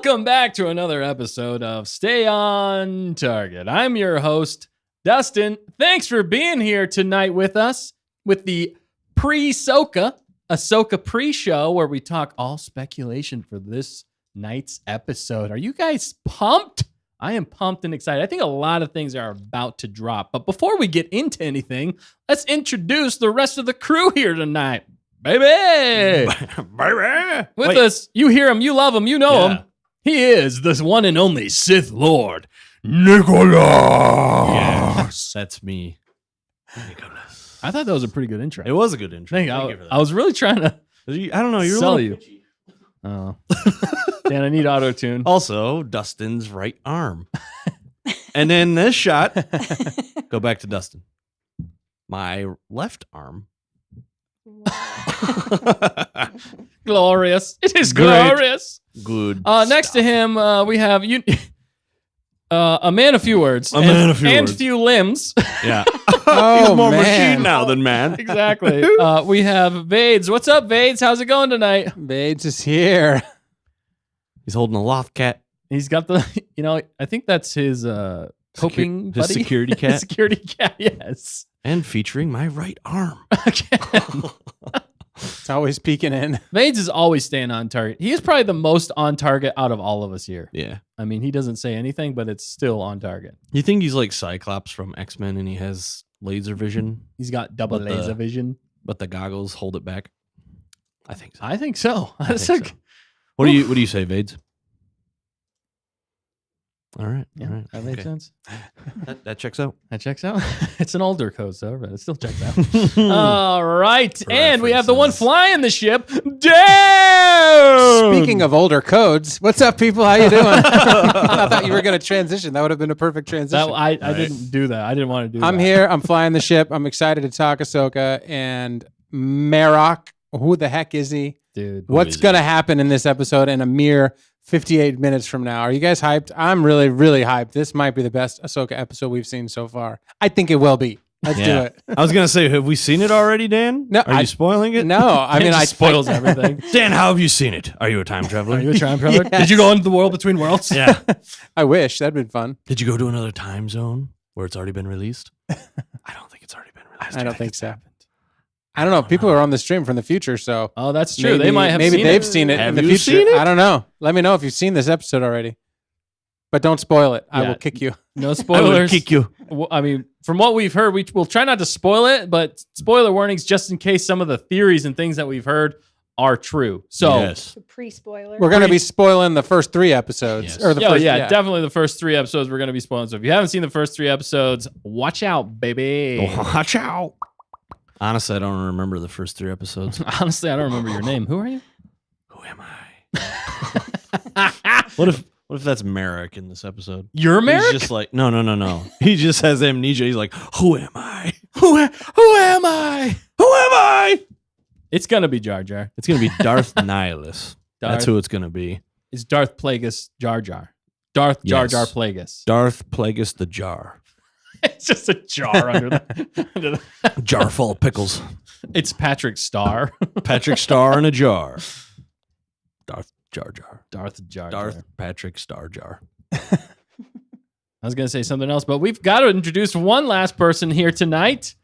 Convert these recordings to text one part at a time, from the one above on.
Welcome back to another episode of Stay on Target. I'm your host, Dustin. Thanks for being here tonight with us with the Pre-Soka, Ahsoka pre-show where we talk all speculation for this night's episode. Are you guys pumped? I am pumped and excited. I think a lot of things are about to drop. But before we get into anything, let's introduce the rest of the crew here tonight. Baby! Baby! With us, you hear him, you love him, you know him. He is the one and only Sith Lord, Nicholas. Yes, that's me, Nicholas. I thought that was a pretty good intro. It was a good intro. Thank you. I was really trying to I don't know. You're sell a you. little Oh. Dan, I need auto-tune. Also, Dustin's right arm. And then this shot, go back to Dustin. My left arm. Glorious. It is Great. glorious. Good. Next to him, we have you. A man of few words. Man of few and words. few limbs. Yeah. Oh, He's more man. machine now than man. Exactly. We have Vades. What's up, Vades? How's it going tonight? Bates is here. He's holding a loft cat. He's got the, I think that's his coping His buddy. security cat. His security cat, yes. And featuring my right arm. Again. It's always peeking in. Vades is always staying on target. He is probably the most on target out of all of us here. Yeah. I mean, he doesn't say anything, but it's still on target. You think he's like Cyclops from X-Men and he has laser vision, He's got double But laser the- vision. but the goggles hold it back? I think so. I think so. I That's think a- so. What do you say, Vades? All right. Yeah, all right. that makes Okay. sense. That checks out. That checks out. It's an older code, so but it still checks out. All right. And we have the one References. flying the ship, Dan! Speaking of older codes, what's up, people? How you doing? I thought you were going to transition. That would have been a perfect transition. I didn't do that. I didn't want to do that. I'm here. I'm flying the ship. I'm excited to talk Ahsoka and Marrok. Who the heck is he? Dude. What's is going to happen in this episode in a mere 58 minutes from now? Are you guys hyped? I'm really, really hyped. This might be the best Ahsoka episode we've seen so far. I think it will be. Let's do it. I was gonna say, have we seen it already, Dan? No, Are you spoiling it? No, I mean, It I just spoils everything. Dan, how have you seen it? Are you a time traveler? Are you a time traveler? Yes. Did you go into the world between worlds? Yeah. I wish that'd been fun. Did you go to another time zone where it's already been released? I don't think it's already been released. I don't think so. I don't know. People are on the stream from the future, so Oh, that's true. They might have maybe seen they've it. seen it Have in the you future. seen it? I don't know. Let me know if you've seen this episode already. But don't spoil it. I Yeah. will kick you. No I will spoilers. kick you. Well, I mean, from what we've heard, we'll try not to spoil it, but spoiler warnings just in case some of the theories and things that we've heard are true. So, Yes. The pre-spoiler. We're going to be spoiling the first 3 episodes. Yes. Or the yeah, first, yeah, definitely the first 3 episodes we're going to be spoiling. So if you haven't seen the first 3 episodes, watch out, baby. Watch out. Honestly, I don't remember the first 3 episodes. Honestly, I don't remember your name. Who are you? Who am I? What if that's Marrok in this episode? You're He's Merrick? just like, no. He just has amnesia. He's like, who am I? Who am I? Who am I? It's going to be Jar Jar. It's going to be Darth Nihilus. That's who it's going to be. It's Darth Plagueis Jar Jar. Darth Jar Yes. Jar Plagueis. Darth Plagueis the Jar. It's just a jar under the... Jar full of pickles. It's Patrick Star. Patrick Star in a jar. Darth Jar Jar. Darth Jar Darth Jar. Patrick Star Jar. I was going to say something else, but we've got to introduce one last person here tonight.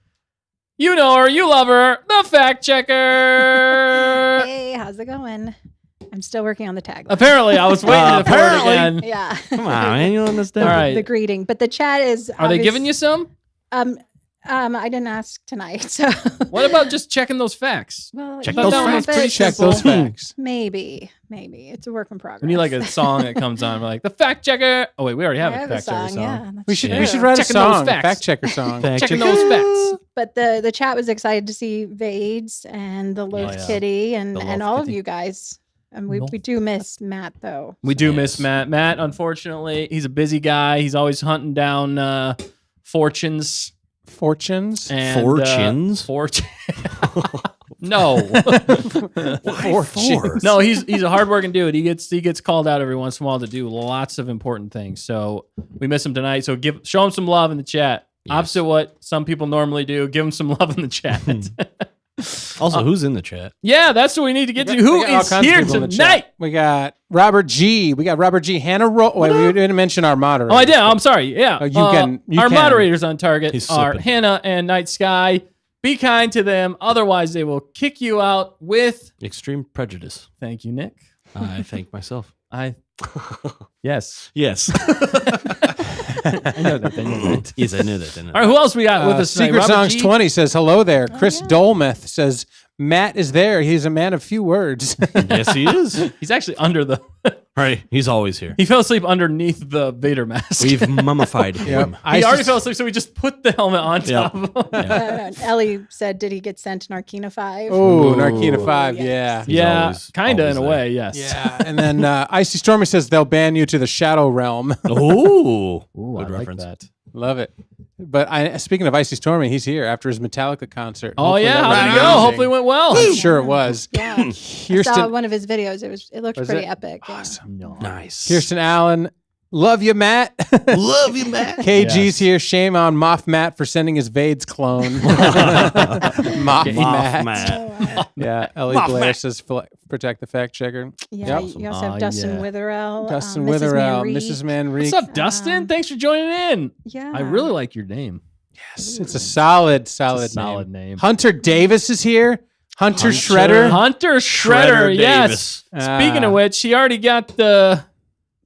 You know her, you love her, the fact checker. Hey, how's it going? I'm still working on the tagline. Apparently, I was waiting for it Apparently. again. Yeah. Come on, man. You understand? All right. The greeting, but the chat is. Are they giving you some? I didn't ask tonight, so. What about just checking those facts? Well, Check you those know, facts. but Pretty Check simple. those facts. Maybe it's a work in progress. We need like a song that comes on. We're like, the fact checker. Oh, wait, we already have I a have fact checker song. Yeah, that's We should true. write Checking a those song, facts. fact checker song. Fact Checking checker. those facts. But the chat was excited to see Vades and the Loaf yeah. Kitty and The Loaf all of Kitty. you guys. And we Loaf. do miss Matt though. We do Yes. miss Matt. Matt, unfortunately, he's a busy guy. He's always hunting down fortunes. Fortunes. And, Fortunes? Fortune. No. Why four? No, he's a hardworking dude. He gets called out every once in a while to do lots of important things. So we miss him tonight. So show him some love in the chat. Yes. Opposite what some people normally do. Give him some love in the chat. Also, who's in the chat? Yeah, that's what we need to get to. We Who got all is kinds of here people in the tonight? chat. We got Robert G. Hannah Wait, we didn't mention our moderator. Oh, I did. I'm sorry. Yeah. Oh, you our can. moderators on target He's are slipping. Hannah and Night Sky. Be kind to them. Otherwise, they will kick you out with. Extreme prejudice. Thank you, Nick. I thank myself. Yes. Yes. I know that. Yes, I knew that. All right, who else we got with us tonight? Secret Robert Songs G? 20 says, hello there. Oh, Chris yeah. Dolmeth says, Matt is there. He's a man of few words. Yes, he is. He's actually under the. Right. He's always here. He fell asleep underneath the Vader mask. We've mummified him. He already fell asleep, so we just put the helmet on Yep. top of him. Ellie said, did he get sent to Narkina 5? Oh, Ooh. Narkina 5, Yes. yeah. He's Yeah, always- kind of in always a there. way, yes. Yeah, and then Icy Stormy says they'll ban you to the Shadow Realm. Ooh. Ooh, I Good like reference. that. Love it. But speaking of Icy Stormy, he's here after his Metallica concert. Oh, Hopefully yeah. that How was did it go? amazing. Hopefully it went well. I'm sure it was. Yeah. I saw Kirsten, one of his videos. It looked Was pretty it? epic. Yeah. awesome. No. Nice. Kirsten Allen, love you, Matt. Love you, Matt. KG's Yes. here. Shame on Moff Matt for sending his Vades clone. Moff Moff Matt. Matt. Oh, wow. Yeah, Ellie Moff Blair Matt. says protect the fact checker. Yeah, Yep. you also have Dustin yeah. Witherell. Dustin Mrs. Witherell, Manrique. Mrs. Manrique. What's up, Dustin? Thanks for joining in. Yeah. I really like your name. Yes, it's a solid It's a solid name. name. Hunter Davis is here. Hunter Shredder. Hunter Shredder, yes. Davis. Speaking of which, he already got the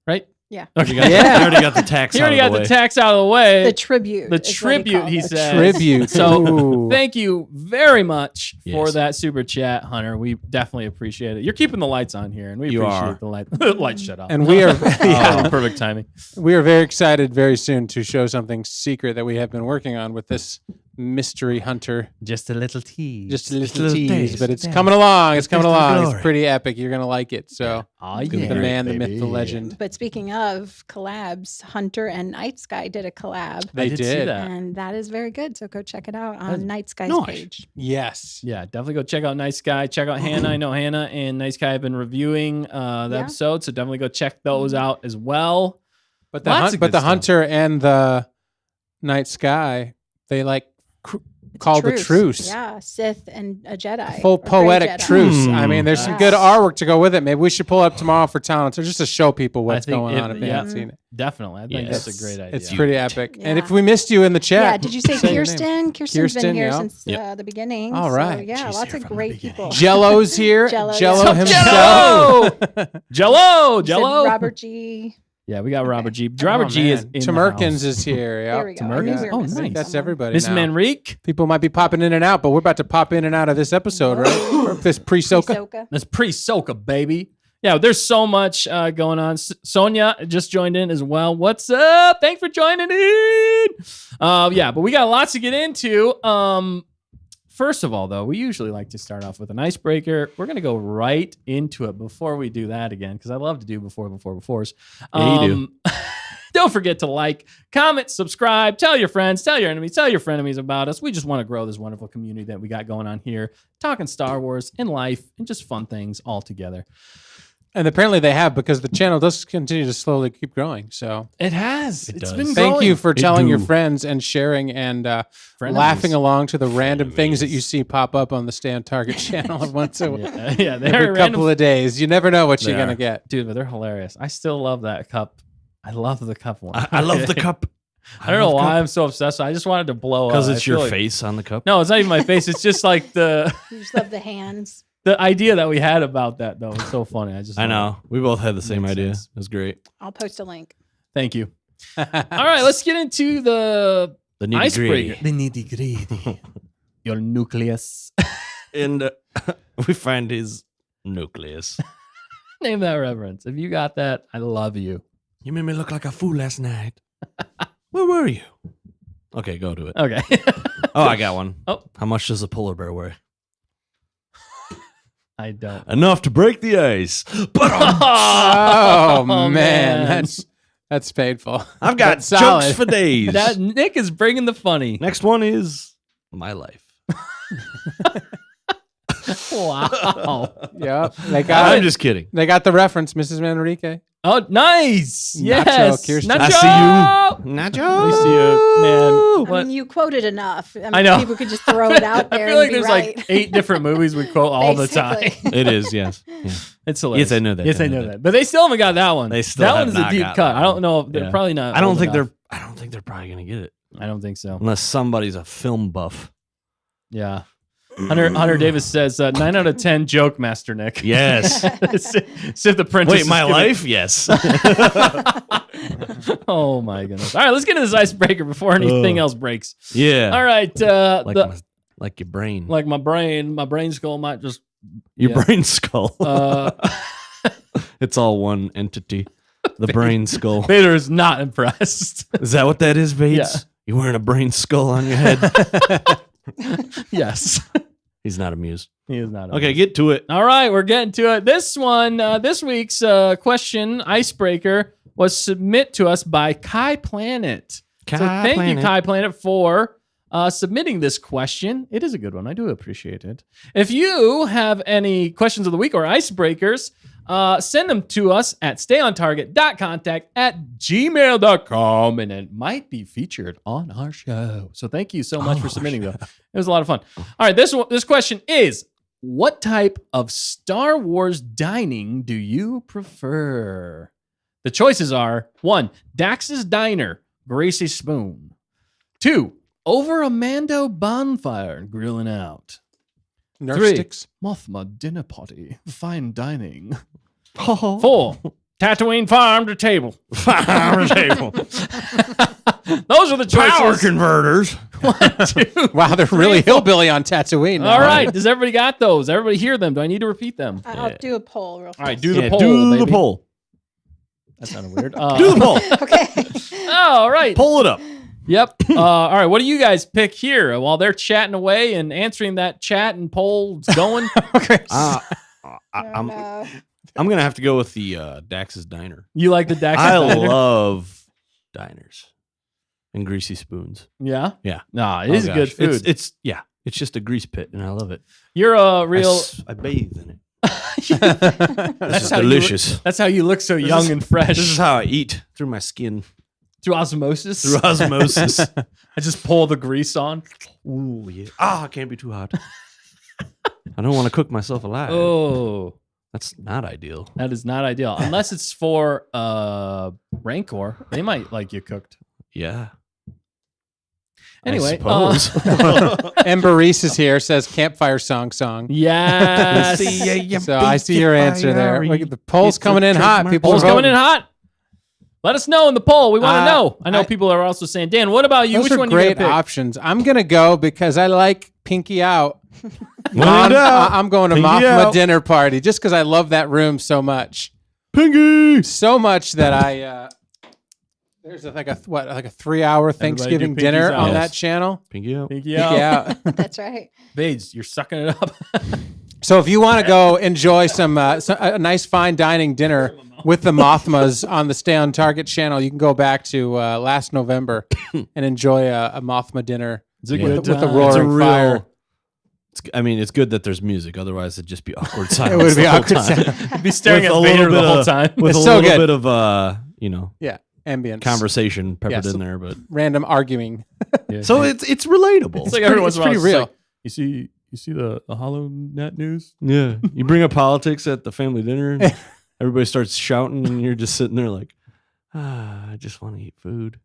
right. Yeah. Okay. He already got the tax He out already of got the the way. tax out of the way. The tribute. The is what tribute, called he it. said. Tribute. So Ooh. thank you very much for Yes. that super chat, Hunter. We definitely appreciate it. You're keeping the lights on here, and we You appreciate are. the light. Lights shut off. And we are Oh, perfect timing. we are very excited very soon to show something secret that we have been working on with this mystery hunter. Just a little tease. Just a little little tease, taste. but it's coming along. It's coming taste of along. It's glory. pretty epic. You're gonna like it. So Oh, Gonna yeah. the be man, the great, myth, the baby. legend. But speaking of collabs, Hunter and Night Sky did a collab. They did see did. that. And that is very good. So go check it out That's on Night Sky's nice. page. Yes. Yeah, definitely go check out Nice Guy. Check out Hannah. I know Hannah and Nice Guy have been reviewing the Yeah. episode, so definitely go check those out as well. But the Lots of good stuff. hunter and the night sky, they like call the truce. Yeah, Sith and a Jedi. Full or gray poetic Jedi. truce. I mean, there's some Yes. good artwork to go with it. Maybe we should pull up tomorrow for talent, or just to show people I what's think going it- on if they yeah. haven't seen it. Definitely. I think Yes. that's a great idea. It's pretty epic. And Yeah. if we missed you in the chat, Yeah, did you say your name. Kirsten? Kirsten's Kirsten, been here yeah. since the beginning. All so, right. yeah, She's lots here of from the great beginning. people. Jello's here. Jello, Jello yeah. himself. Jello! You said Jello! Robert G. Yeah, we got Robert G. Robert G is in Tamerkins the house. is here. Yeah. There we go. I knew Tamerkins? we were Oh, missing nice. That's someone. everybody. Miss now. Manrique. People might be popping in and out, but we're about to pop in and out of this episode, right? This pre-Soka. Pre-Soka. That's pre-Soka, baby. Yeah, there's so much going on. Sonia just joined in as well. What's up? Thanks for joining in. Yeah, but we got lots to get into. First of all, though, we usually like to start off with an icebreaker. We're going to go right into it before we do that again, because I love to do befores. Yeah, you do. Don't forget to like, comment, subscribe, tell your friends, tell your enemies, tell your frenemies about us. We just want to grow this wonderful community that we got going on here, talking Star Wars and life and just fun things all together. And apparently they have, because the channel does continue to slowly keep growing. So It has. It It's does. been thank growing. you for It telling your do. friends and sharing and Frenemies. laughing along to the random things that Frenemies. you see pop up on the Stay on Target channel once a Yeah, they're every random. couple of days. You never know what They you're going to are. get. Dude, but they're hilarious. I still love that cup. I love the cup one. I love the cup. I don't know why I'm so obsessed. I just wanted to blow up. Because I it's feel your like- face on the cup. No, it's not even my face. It's just like the You just love the hands. idea that we had about that, though. It's so funny. I know. We both had the same Makes idea. sense. It was great. I'll post a link. Thank you. All right, let's get into the The nitty icebreaker. gritty. The nitty gritty. Your nucleus. And we find his nucleus. Name that reference. If you got that, I love you. You made me look like a fool last night. Where were you? Okay, go to it. Okay. Oh, I got one. Oh. How much does a polar bear weigh? I don't. Enough to break the ice. But Oh, man. That's painful. I've got That's solid. jokes for days. That Nick is bringing the funny. Next one is my life. Wow. Yeah, they got I'm it. just kidding. They got the reference, Mrs. Manrique. Oh, nice. Nacho, Yes. Kirsten. Nacho. I see you. Nacho. At least you, man. I What? mean, you quoted enough. I know. People could just throw it out there. I feel like and be there's right. like 8 different movies we quote all the time. Basically. It is, yes. Yeah. It's hilarious. Yes, I know that. Yes, I know that. But they still haven't got that one. They still that have one's a not deep got cut. that I don't one. know. They're Yeah. probably not. I don't old think enough. they're probably gonna get it I don't think so. unless somebody's a film buff. Yeah. Hunter Davis says 9 out of 10 joke, Master Nick. Yes. Sith the Apprentice. Wait, is my giving- life? Yes. Oh my goodness. All right, let's get into this icebreaker before anything else breaks. Yeah. All right. Like your brain. Like my brain skull might just. Your yeah. brain skull. Uh, It's all one entity. The brain skull. Vader is not impressed. Is that what that is, Bates? Yeah. You wearing a brain skull on your head? Yes. He's not amused. He is not. Okay, get to it. All right, we're getting to it. This one, this week's question icebreaker was submit to us by Kai Planet. So thank you, Kai Planet, for submitting this question. It is a good one. I do appreciate it. If you have any questions of the week or icebreakers, send them to us at stayontarget.contact@gmail.com, and it might be featured on our show. So thank you so much for submitting them. It was a lot of fun. All right, this question is, what type of Star Wars dining do you prefer? The choices are 1, Dax's Diner, Gracie Spoon. 2, over a Mando bonfire, grilling out. Nerf 3, sticks. Mothma dinner party, fine dining. Oh. 4, Tatooine farm to table. Farm to table. Those are the choices. Power converters. 1, 2. Wow, they're really hillbilly on Tatooine. now. All right, does everybody got those? Everybody hear them? Do I need to repeat them? I'll do a poll real fast. All right, do the Yeah, poll. do the baby. poll. That sounded weird. Do the poll. Okay. All right. Pull it up. Yep. All right. What do you guys pick here while they're chatting away and answering that chat and poll going? Okay. I'm gonna have to go with the Dax's Diner. You like the Dax? I Diner? love diners and greasy spoons. Yeah. Yeah. Nah, it is Oh, good gosh. food. It's just a grease pit, and I love it. You're a real. I bathe in it. That's This is how delicious. That's how you look so young is- and fresh. This is how I eat through my skin, through osmosis. through osmosis. I just pull the grease on. Ooh, yeah. It can't be too hot. I don't want to cook myself alive. Oh, That's not ideal. that is not ideal. Unless it's for Rancor, they might like you cooked. Yeah. Anyway, I suppose. Ember Reese is here, says campfire song. Yes. So I see your answer there. Look at the polls coming in hot. People Polls are coming in voting. hot. Let us know in the poll. We want to know. I know I- people are also saying, Dan, what about you? Those Which are one you great gonna pick? options. I'm gonna go because I like Pinky Out. When in doubt, I'm going to Pinky Mothma out. dinner party just because I love that room so much. Pinky. So much that I there's like a 3-hour Thanksgiving do dinner Pinkies on out. that channel. Pinky out. Pinky Pinky out. Out. That's right. Bades, you're sucking it up. So if you want to go enjoy a nice fine dining dinner with the Mothmas on the Stay on Target channel, you can go back to last November and enjoy a Mothma dinner It's a with, good with a time. roaring fire. It's good that there's music. Otherwise, it'd just be awkward silence. It would be the whole awkward time. silence. I'd be staring With at a Vader little the whole bit time. With It's a so little good. bit of Yeah, ambience, conversation peppered Yes. in there, but random arguing. so it's relatable. It's like every once in a while, pretty it's real. like, you see the Hollow Net news? Yeah, you bring up politics at the family dinner, and everybody starts shouting, and you're just sitting there like, I just want to eat food.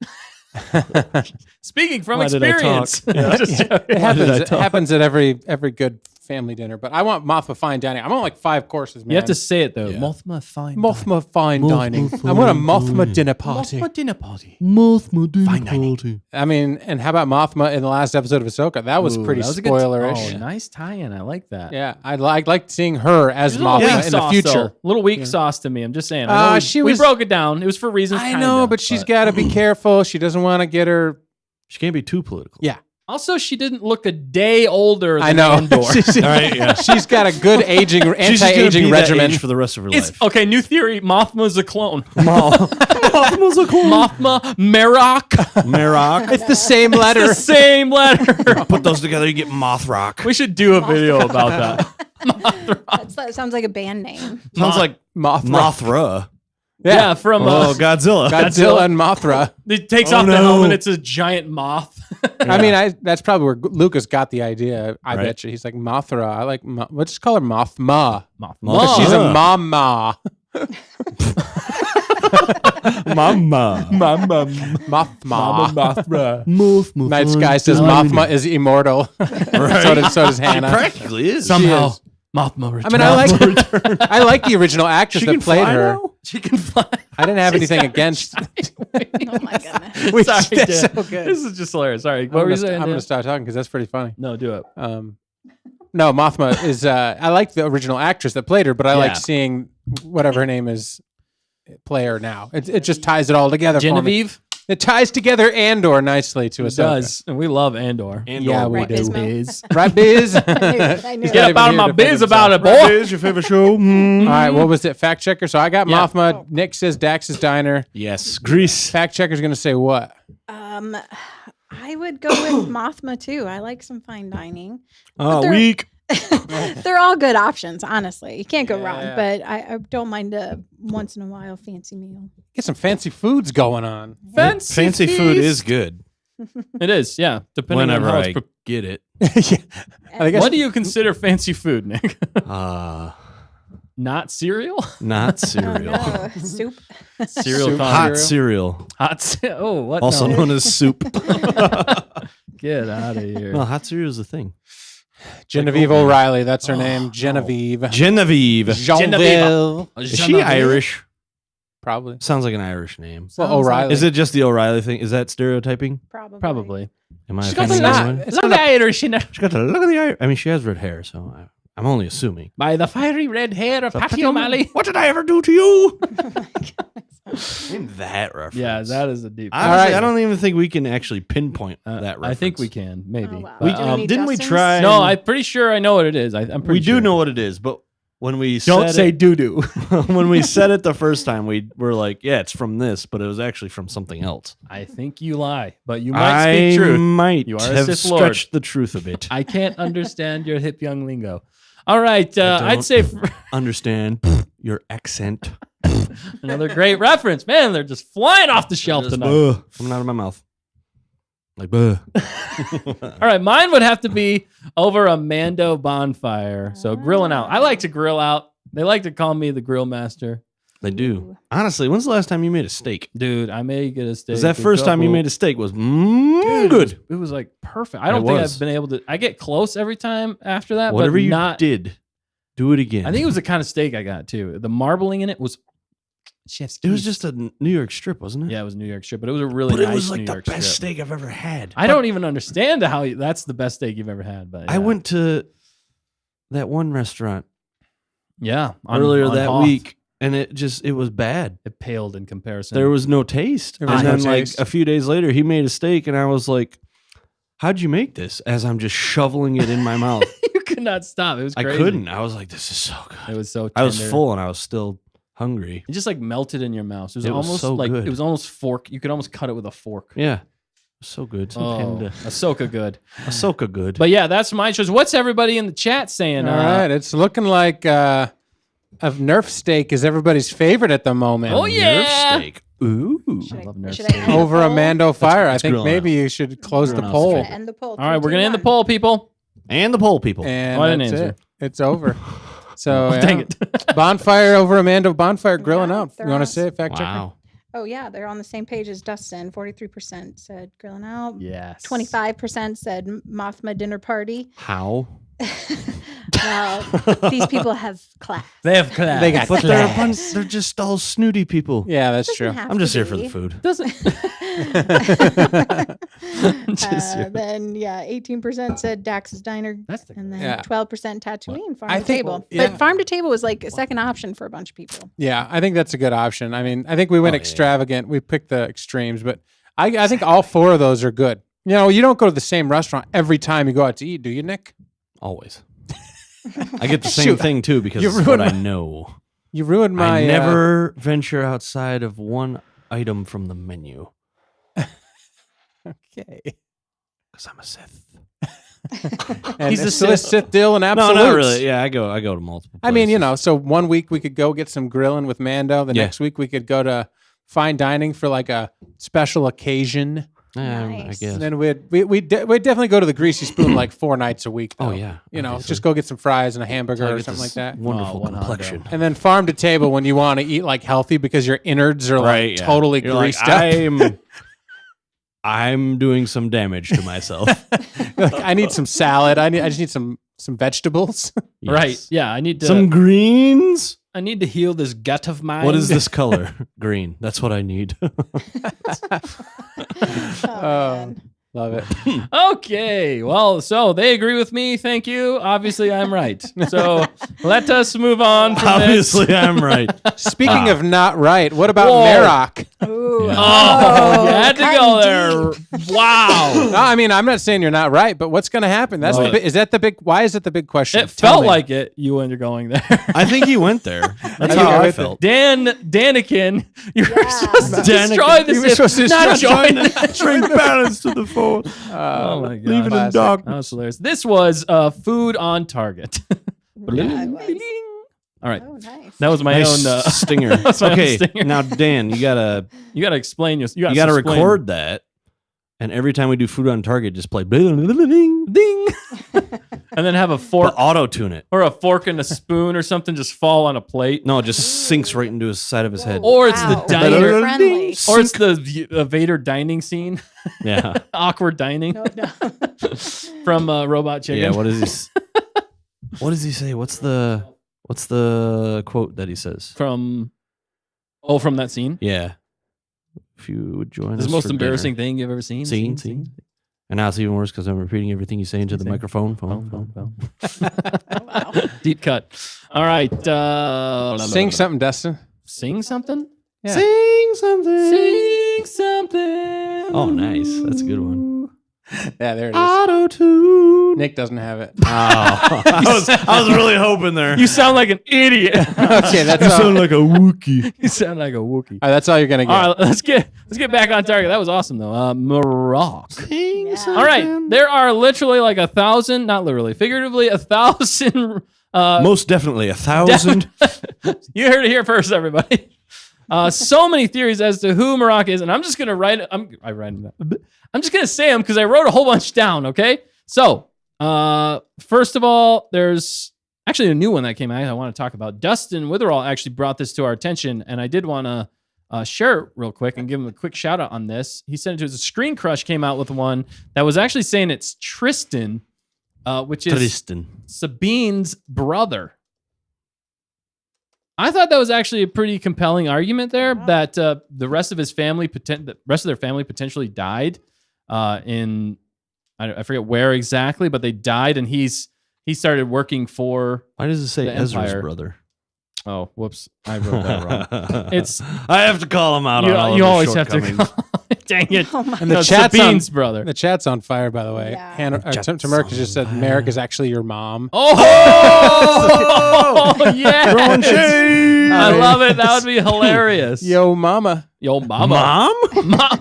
Speaking from Why did I talk? experience. Yeah. Just joking. It happens. I It talk? happens at every good family dinner. But I want Mothma fine dining. I want like 5 courses, man. You have to say it though. Yeah. Mothma fine. Mothma fine Mothma dining. fine I want a Mothma dining. dinner party. Mothma dinner party. Mothma dinner Fine dining. party. I mean, and how about Mothma in the last episode of Ahsoka? That was Ooh, pretty that was a good- spoilerish. Oh, nice tie-in. I like that. Yeah, I like seeing her as She's a little Mothma weak in the sauce, future. though. Little weak sauce to me. I'm just saying. I know She we was- broke it down. It was for reasons. I kinda, know, but she's got to be careful. She doesn't want to get her. She can't be too political. Yeah, Also, she didn't look a day older than I know. Andor. All right, yeah. She's got a good aging, She's just gonna anti-aging be that regimen. age for the rest of her It's life. okay. New theory. Mothma's a clone. Mothma's a cool. Mothma Marrok. Marrok. It's the same letter. The same letter. Put those together, you get Mothrock. We should do a video about that. That sounds like a band name. Sounds like Mothra. Mothra. Yeah, from Godzilla. Godzilla and Mothra. it takes Oh, off the no. helmet. It's a giant moth. I mean, that's probably where Lucas got the idea. I Right. bet you. He's like, Mothra. I like, let's just call her Mothma. Moth. Because she's a mama. Mama. Mothma. Mothra. Move. Night Sky says Mothma is immortal. so does She Hannah. practically is. Somehow, is. Mothma I returns. mean, I like the original actress She that can played fly her. now? She can fly. I didn't have She's anything got against. Oh my goodness. Which- Sorry, that's Dan. so good. This is just hilarious. Sorry. I'm What were you gonna saying? I'm going Dan? to start talking because that's pretty funny. No, do it. No, Mothma is. I like the original actress that played her, but I like Yeah. seeing whatever her name is play her now. It just ties it all together. For me. Genevieve? It ties together Andor nicely to It Ahsoka. does. And we love Andor. Yeah, we Right, do. Bismo. Biz. Right, Biz? I knew He's it. Get not up out of even my here to defend biz about it, himself. boy. Is your favorite show? All right, what was it? Fact checker. So I got Yeah. Mothma. Nick says Dax's Diner. Yes. Grease. Fact checker's going to say what? I would go with Mothma too. I like some fine dining. Oh, they're- weak. They're all good options, honestly. You can't go Yeah. wrong. But I don't mind a once in a while fancy meal. Get some fancy foods going on. Fancy food feast. is good. It is, yeah. Depending Whenever on how I it's get it. Yeah. I guess What do you consider fancy food, Nick? Not cereal? Not Oh cereal. no, soup. Cereal Soup. con- Hot cereal. Oh, what? Also No. known as soup. Get out of here. No, hot cereal is a thing. Genevieve O'Reilly. That's her name. Genevieve. Genevieve. Jeanville. Is she Irish? Probably. Sounds like an Irish name. Well, O'Reilly. Is it just the O'Reilly thing? Is that stereotyping? Probably. Am I She's got offending the anyone? It's not a- Irish in her. She got the look of the Irish. I mean, she has red hair, so I'm only assuming. By the fiery red hair of Patty O'Malley. What did I ever do to you? Name that reference. Yeah, that is a deep. Honestly, All right. I don't even think we can actually pinpoint that reference. I think we can, maybe. Oh, wow. But, Do we need didn't we Dustin's? try? no, I'm pretty sure I know what it is. I'm pretty we sure. do know what it is, but when we Don't said say it, doo doo. when we said it the first time, we were like, "Yeah, it's from this," but it was actually from something else. I think you lie, but you might speak truth. might You are a have Sith Lord. stretched the truth a bit. I can't understand your hip young lingo. All right, I'd don't. say Understand your accent. another great reference. Man, they're just flying off the shelf Just, tonight. coming out of my mouth. Like, buh. All right, mine would have to be over a Mando bonfire. So grilling out. I like to grill out. They like to call me the grill master. They do. Honestly, when's the last time you made a steak? Dude, I may get a steak. Because that first time you made a steak was Dude, good. It was like perfect. I don't It think was. I've been able to. I get close every time after that, Whatever but you not. did, do it again. I think it was the kind of steak I got too. The marbling in it was chef's it was kiss. just a New York strip, wasn't it? Yeah, it was New York strip, but it was a really but nice it was like New the York best strip. steak I've ever had. I don't even understand how that's the best steak you've ever had. But I yeah. went to that one restaurant yeah earlier on that Hoth. week, and it was bad. It paled in comparison. There was no taste. There And was no then, like taste. a few days later, he made a steak, and I was like, "How'd you make this?" As I'm just shoveling it in my mouth. you could not stop. It was I crazy. couldn't. I was like, "This is so good." It was so. Tender. I was full, and I was still hungry. It just like melted in your mouth. It was It was almost so like good. it was almost fork. You could almost cut it with a fork. Yeah, it was so good. So Oh, tender. Ahsoka good. Ahsoka good. But yeah, that's my choice. What's everybody in the chat saying? All right, it's looking like a Nerf steak is everybody's favorite at the moment. Oh, yeah. Nerf steak. Ooh. I love Nerf should steak. I end the Over a poll? Mando fire. I let's think grill maybe you should close the Grill out. poll. Should I end the poll? All right, we're gonna end the 3, 2, poll, people. And the pole people. And Oh, I didn't that's answer. it. It's over. So Oh, yeah. dang it. Bonfire over a Mando bonfire grilling Yeah, out. they're You want to awesome. say it, fact checker? Wow. Oh yeah, they're on the same page as Dustin. 43% said grilling out. Yes. 25% said Mothma dinner party. How? Well, these people have class. They have class. They got But they're a class. bunch, they're just all snooty people. Yeah, that's Doesn't true. have I'm just to here for the be. food. Doesn't. Just- Then 18% said Dax's Diner, That's the. and then Yeah. 12% Tatooine farm I to think- table. yeah. But farm to table was like a second option for a bunch of people. Yeah, I think that's a good option. I mean, I think we went Oh, yeah. extravagant. We picked the extremes, but I think all four of those are good. You know, you don't go to the same restaurant every time you go out to eat, do you, Nick? Always. I get the same Shoot. thing too because You it's what ruined I my- know. You ruined my. I never venture outside of one item from the menu. Okay. Because I'm a Sith. And He's a it's a Sith deal and No, absolutes. not really. Yeah, I go to multiple places. I mean, so 1 week we could go get some grilling with Mando. The Yeah. next week we could go to fine dining for like a special occasion. I Nice. guess. And then we'd definitely go to the Greasy Spoon like 4 nights a week. Though. Oh, yeah, obviously. Just go get some fries and a hamburger I or get something like this that. Wonderful Oh, one complexion. And then farm to table when you want to eat like healthy because your innards are like yeah. totally You're like, greased up. I'm doing some damage to myself. Like, I need some salad. I just need some vegetables. Yes. Right. Yeah. I need to. Some greens. I need to heal this gut of mine. What is this color? Green. That's what I need. Man. Love it. Okay. Well, so they agree with me. Thank you. Obviously, I'm right. So let us move on from this. Obviously, I'm right. Speaking of not right, what about Whoa. Marrok? Ooh. Yeah. Oh, you had to cutting go there. deep. Wow. No, I mean, I'm not saying you're not right, but what's going to happen? That's Right. is that the big? Why is it the big question? It Tell felt me. like it. You when you're going there. I think he went there. That's think how I I went felt. Danikin, you were Yeah. supposed to Danikin. destroy the You were Sith, supposed to not destroy join. Bring balance to the force. Oh my god. Leave it in Classic. dark. That was hilarious. This was food on target. Yeah, it was. All right. Oh, nice. That was my Nice own stinger. that's my own Okay, stinger. now Dan, you gotta explain your you gotta record that, and every time we do food on target, just play ding, ding and then have a fork but auto tune it. or a fork and a spoon or something just fall on a plate. No, it just sinks right into his side of his head. Or it's the Wow. diner Friendly. or it's the Vader dining scene. Yeah, Awkward dining No, no. from Robot Chicken. yeah. What is he? What does he say? What's the quote that he says? from that scene. Yeah. If you would join This is us the most for embarrassing dinner. thing you've ever seen. Seen. And now it's even worse because I'm repeating everything he's saying to the Sing. microphone. Phone. Wow. Deep cut. All right. Sing something, Dustin. Sing something. Yeah. Sing something. Sing something. Oh, nice. That's a good one. Yeah, there it is. Auto tune. Nick doesn't have it. Oh, I was really hoping there. You sound like an idiot. Okay, that's You all. sound like a Wookiee. You sound like a Wookiee. All right, that's all you're gonna get. All right, let's get back on target. That was awesome though. Marrok. Yeah. All right, there are literally like 1,000, not literally, figuratively 1,000. Most definitely 1,000. You heard it here first, everybody. So many theories as to who Marrok is, and I'm just gonna write. I'm just gonna say them because I wrote a whole bunch down. Okay, so first of all, there's actually a new one that came out I want to talk about. Dustin Witherall actually brought this to our attention, and I did want to share it real quick and give him a quick shout out on this. He sent it to us. Screen Crush came out with one that was actually saying it's Tristan, which is Tristan. Sabine's brother. I thought that was actually a pretty compelling argument there that the rest of his family, the rest of their family potentially died in I forget where exactly, but they died, and he started working for. Why does it say The Ezra's Empire. brother? Oh, whoops! I wrote that wrong. It's I have to call him out on all you of always his have to. shortcomings. Dang it! Oh my And the No, chat's Sabine's on, brother. The chat's on fire, by the way. Yeah. Tamarika just said Merrick is actually your mom. Oh, yeah! Throwing shade. I love it. That would be hilarious. Yo, mama. Yo, mama. Mom? Mom.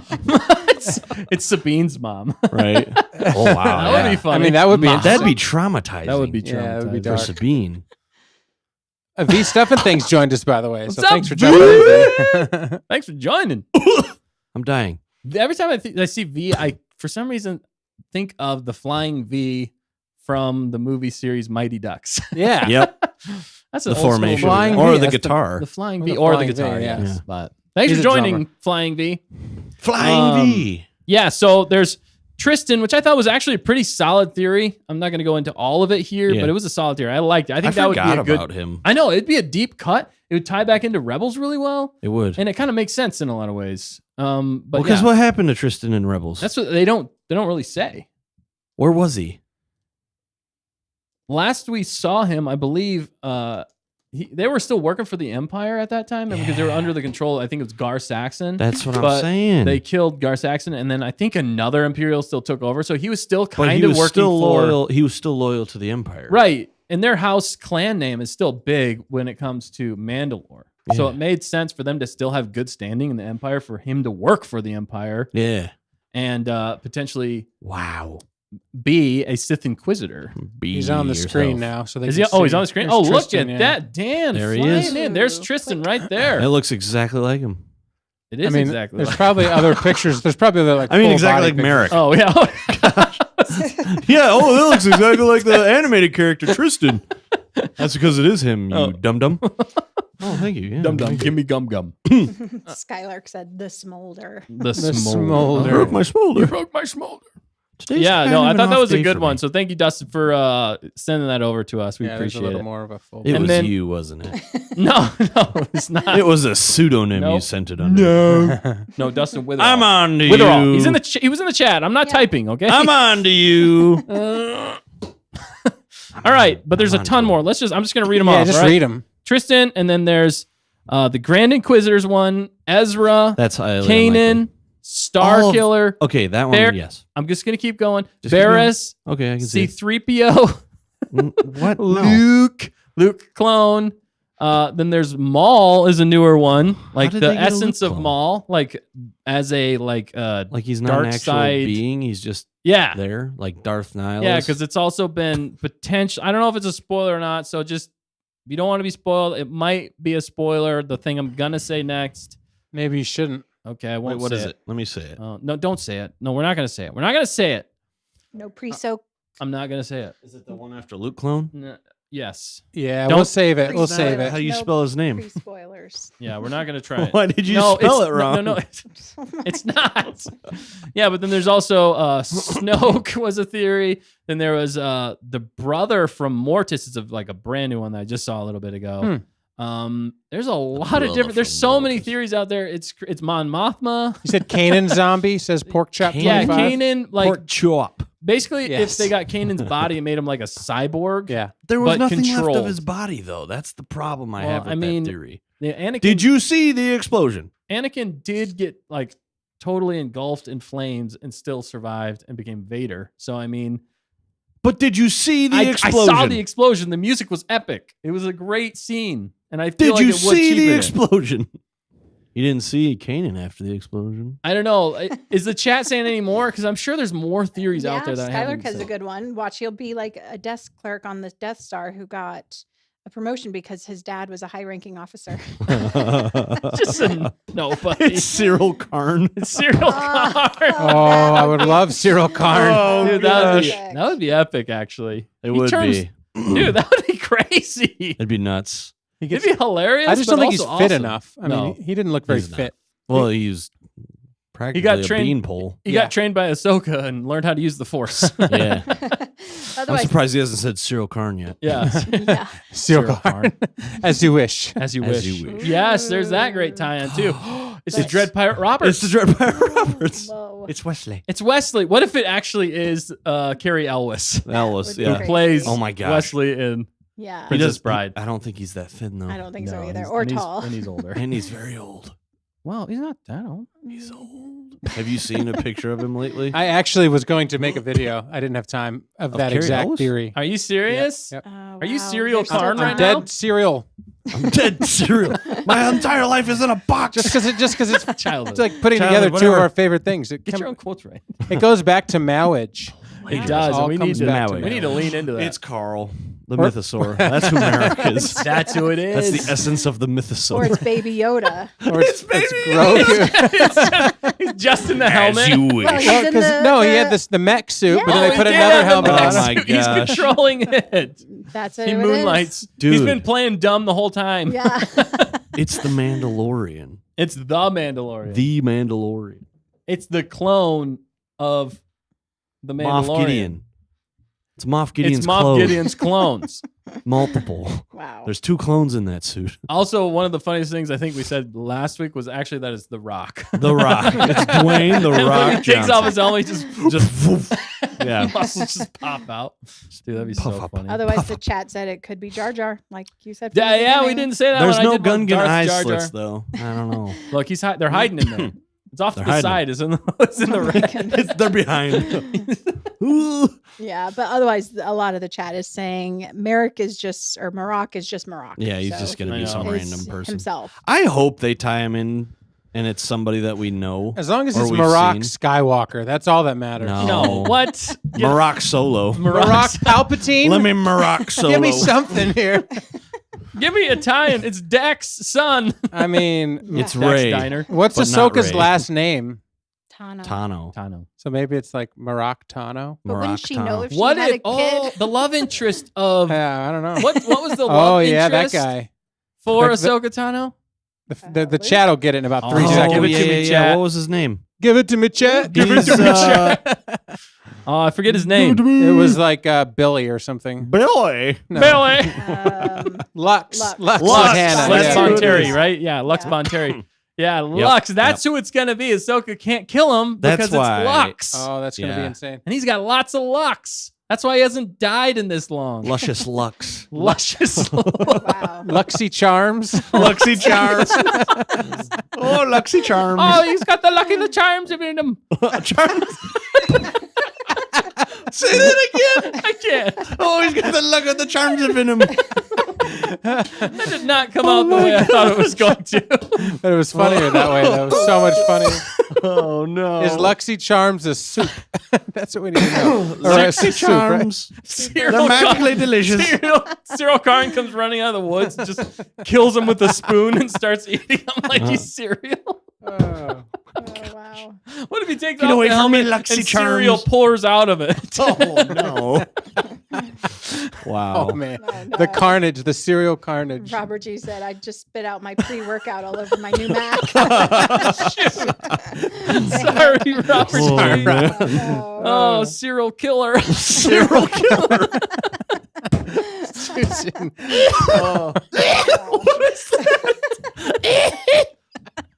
it's Sabine's mom. Right. Oh wow. That would be funny. I mean, that would be Mom. That'd be traumatizing. That would be Yeah, that would be traumatizing. for dark. Sabine. V Stuff and Things joined us, by the way. So What's up, thanks for V? jumping in. Thanks for joining. I'm dying. Every time I see V, I for some reason think of the flying V from the movie series Mighty Ducks. Yeah. Yep. That's an The old formation. school Flying movie. Or V, the that's guitar. The flying Or V the or the flying V, guitar. yeah. Yes, Yeah. but thanks He's for a joining, drummer. Flying V. Flying V. Yeah, so there's Tristan, which I thought was actually a pretty solid theory. I'm not going to go into all of it here, Yeah. but it was a solid theory. I liked it. I think I that would be forgot a good. about him. I know it'd be a deep cut. It would tie back into Rebels really well, It would. and it kind of makes sense in a lot of ways. But Because yeah, what happened to Tristan and Rebels? that's what they don't really say. Where was he? Last we saw him, I believe they were still working for the Empire at that time, and because they were under the control, I think it was Gar Saxon. That's what I'm But saying. They killed Gar Saxon, and then I think another Imperial still took over. So he was still but kind he of was working still for loyal. He was still loyal to the Empire. right. And their house clan name is still big when it comes to Mandalore. So Yeah. it made sense for them to still have good standing in the Empire for him to work for the Empire. Yeah. and potentially Wow. be a Sith Inquisitor. Be He's on the screen yourself. now, so they Is can he? Oh, he's see. on the screen. There's Oh, look Tristan, at yeah. that, Dan. There he flying is. in. There's Ooh, Tristan quick. right there. It looks exactly like him. It is I mean, exactly. there's like- probably other pictures. There's probably other like. I mean, full exactly body like Marrok. pictures. Oh yeah. Yeah. Oh, that looks exactly like the animated character Tristan. That's because it is him, you Oh. dum dum. Oh, thank you. Yeah, Dum dum. thank you. Give me gum gum. Skylark said the smolder. The smolder. Broke my You smolder. broke my smolder. Today's Yeah, kind no, of I an thought that off was a day good for one. me. So thank you, Dustin, for sending that over to us. We Yeah, there's a appreciate little it. more of a full. It And was then- you, wasn't it? No, it's not. It was a pseudonym you Nope. sent it under. No, Dustin Witherall. I'm on to Witherall. you. He's in the. He was in the chat. I'm not Yeah. typing. Okay. I'm on to you. All right, but there's a I'm on ton to more. I'm just gonna read them Yeah, off. just all right? read them. Tristan, and then there's the Grand Inquisitors one, Ezra, That's highly Kanan, unlikely. Star All of- Killer. Okay, that one, Bear- yes. I'm just gonna keep going. Just keep going. Barris, Okay, I can see. it. C-3PO, What? No. Luke clone. Then there's Maul is a newer one, like did the they get a essence Luke of clone? Maul, like as a like Like he's not Dark an actual side- being. He's just yeah. there, like Darth Nihilus. Yeah, because it's also been potential. I don't know if it's a spoiler or not. So just if you don't want to be spoiled, it might be a spoiler. The thing I'm gonna say next. Maybe you shouldn't. Okay, I Wait, won't what say is it? Let me say it. No, don't say it. No, we're not gonna say it. We're not gonna say it. No pre-soak. I'm not gonna say it. Is it the one after Luke clone? Yes. Yeah, Don't- we'll save it. We'll Freeze save it. it. How do you No spell his name? Pre-spoilers. Yeah, we're not gonna try it. Why did you No, spell it's- it wrong? No, it's not. Yeah, but then there's also Snoke was a theory. Then there was the brother from Mortis. It's like a brand new one that I just saw a little bit ago. There's a lot of brother different. There's from so many Mortis. theories out there. It's Mon Mothma. You said Kanan zombie says pork chop. Yeah, 25. Kanan. Like Pork chop. basically, Yes. if they got Kanan's body and made him like a cyborg. Yeah. There was But nothing left controlled. of his body, though. That's the problem I Well, have with I mean, that theory. Yeah, Anakin. Did you see the explosion? Anakin did get like totally engulfed in flames and still survived and became Vader. So I mean, But did you see the I explosion? saw the explosion. The music was epic. It was a great scene, and I feel Did like you it would see cheapen the it. explosion? You didn't see Kanan after the explosion. I don't know. Is the chat saying any more? Because I'm sure there's more theories out there that I haven't Skylark has seen. a good one. Watch, he'll be like a desk clerk on the Death Star who got a promotion because his dad was a high-ranking officer. Just a nobody. It's Cyril Karn. It's Cyril Karn. Oh, I would love Cyril Karn. Oh, Dude, that gosh. would be epic, actually. It He would turns- be. Dude, that would be crazy. It'd be nuts. It'd be hilarious. I just but don't think he's also fit awesome. enough. I No. mean, he didn't look very He's not. fit. Well, he's practically got a trained- beanpole. He Yeah. got trained by Ahsoka and learned how to use the Force. Yeah. I'm Otherwise, surprised he hasn't said Cyril Karn yet. yeah. yeah. Cyril Karn. As you wish. As you As wish. you wish. Yes, there's that great tie-in too. It's the Dread Pirate Roberts. It's the Dread Pirate Roberts. Whoa. It's Wesley. It's Wesley. What if it actually is Carrie Elwes Ellis, Would be yeah. who Crazy. plays Oh my gosh. Wesley in Yeah. Princess Bride? I don't think he's that thin though. I don't think so No, either. he's- Or and he's- tall. and he's older. And he's very old. Well, he's not that old. He's old. Have you seen a picture of him lately? I actually was going to make a video. I didn't have time of that Carrie exact Ellis? theory. Are you serious? Yep. Oh, Are you wow. serial They're still Karn I'm right down. now? dead cereal. I'm dead Cyril. My entire life is in a box. Just because it's Childhood. it's like putting Childhood, together two whatever. of our favorite things. Get your own quotes right. It goes back to marriage. It does. all And we need comes to. back to We need to lean into that. It's Carl, the Or- mythosaur. That's who Marrok is. That's who it That's is. the essence of the Or mythosaur. it's Baby Yoda. Or it's Grogu. He's just in the As helmet. you wish. Well, he's Well, in 'cause the- no, he the- had the mech suit, but then Yeah. they put he did another have the helmet mech on. Oh my suit. He's gosh. controlling it. That's it. He it is. moonlights. Dude. He's been playing dumb the whole time. Yeah. It's the Mandalorian. It's the Mandalorian. The Mandalorian. It's the clone of the Mandalorian. Moff Gideon. It's Moff Gideon's It's Moff clone. Gideon's clones. Multiple. Wow. There's 2 clones in that suit. Also, one of the funniest things I think we said last week was actually that it's The Rock. The Rock. It's Dwayne The And when Rock he takes Johnson. off his helmet, he Just woof. Yeah. muscles just pop out. Dude, that'd be Puff so up. funny. Otherwise, the chat said it could be Jar Jar, like you said. from Yeah, the yeah, we beginning. didn't say that. There's one. I no did one. Gungan Darth eye Jar Jar. slits, though. I don't know. Look, they're hiding in there. It's off to They're the hiding. side. It's in the ring. They're behind. Ooh. Yeah, but otherwise, a lot of the chat is saying Marrok is just Marrok. Yeah, he's So just going to I be know. some is random person. himself. I hope they tie him in and it's somebody that we know. As long as or it's we've Marrok seen. Skywalker, that's all that matters. No, what? Marrok Solo. Marrok Palpatine? Let me Marrok Solo. Give me something here. Give me Italian. It's Dak's son. I mean, It's Dak's Ray. Diner. what's But not Ahsoka's Ray. last name? Tano. Tano. So maybe it's like Marrok Tano? But wouldn't Marrok she Tano. know if she What had if? a kid? Oh, the love interest of Yeah, I don't know. what was the Oh, love yeah, that interest guy. for Like the- Ahsoka Tano? The chat will get it in about 3 Oh, seconds. give it to me, chat. What was his name? Give it to me, chat. He's, Oh, I forget his name. It was like Billy or something. Billy. No. Billy. Lux. Lux. Lux. Lux. Montana. Lex Yeah. Bonteri, right? Yeah, Lux Yeah. Bonteri. Yeah, Lux. That's who it's gonna be. Ahsoka can't kill him That's because why- it's Lux, Oh, that's going to be Yeah. insane. and he's got lots of Lux. That's why he hasn't died in this long. Luscious Lux. Luscious. Wow. Luxy Charms. Luxy Charms. Oh, Luxy Charms. Oh, he's got the lucky the charms in him. Charms. Say that again. I can't. Oh, he's got the luck of the charms in him. That did not come out the way I thought it was going to. But it was funnier that way. That was so much funnier. Oh no. Is Luxy Charms a soup? That's what we need to know. Or a Luxy soup, right? Charms. Cyril They're magically Karn- delicious. Cyril Karn comes running out of the woods, and just kills him with a spoon and starts eating him like he's cereal. Oh. Oh, wow. What if he takes Get off away the from me, helmet Luxy and cereal Charms. pours out of it? Oh no. Wow. Oh, man. Oh, no. The carnage, the cereal carnage. Robert G said, I just spit out my pre-workout all over my new Mac. Sorry, Robert. Oh, Sorry. man. Oh, serial killer. Serial killer. Susan. Oh,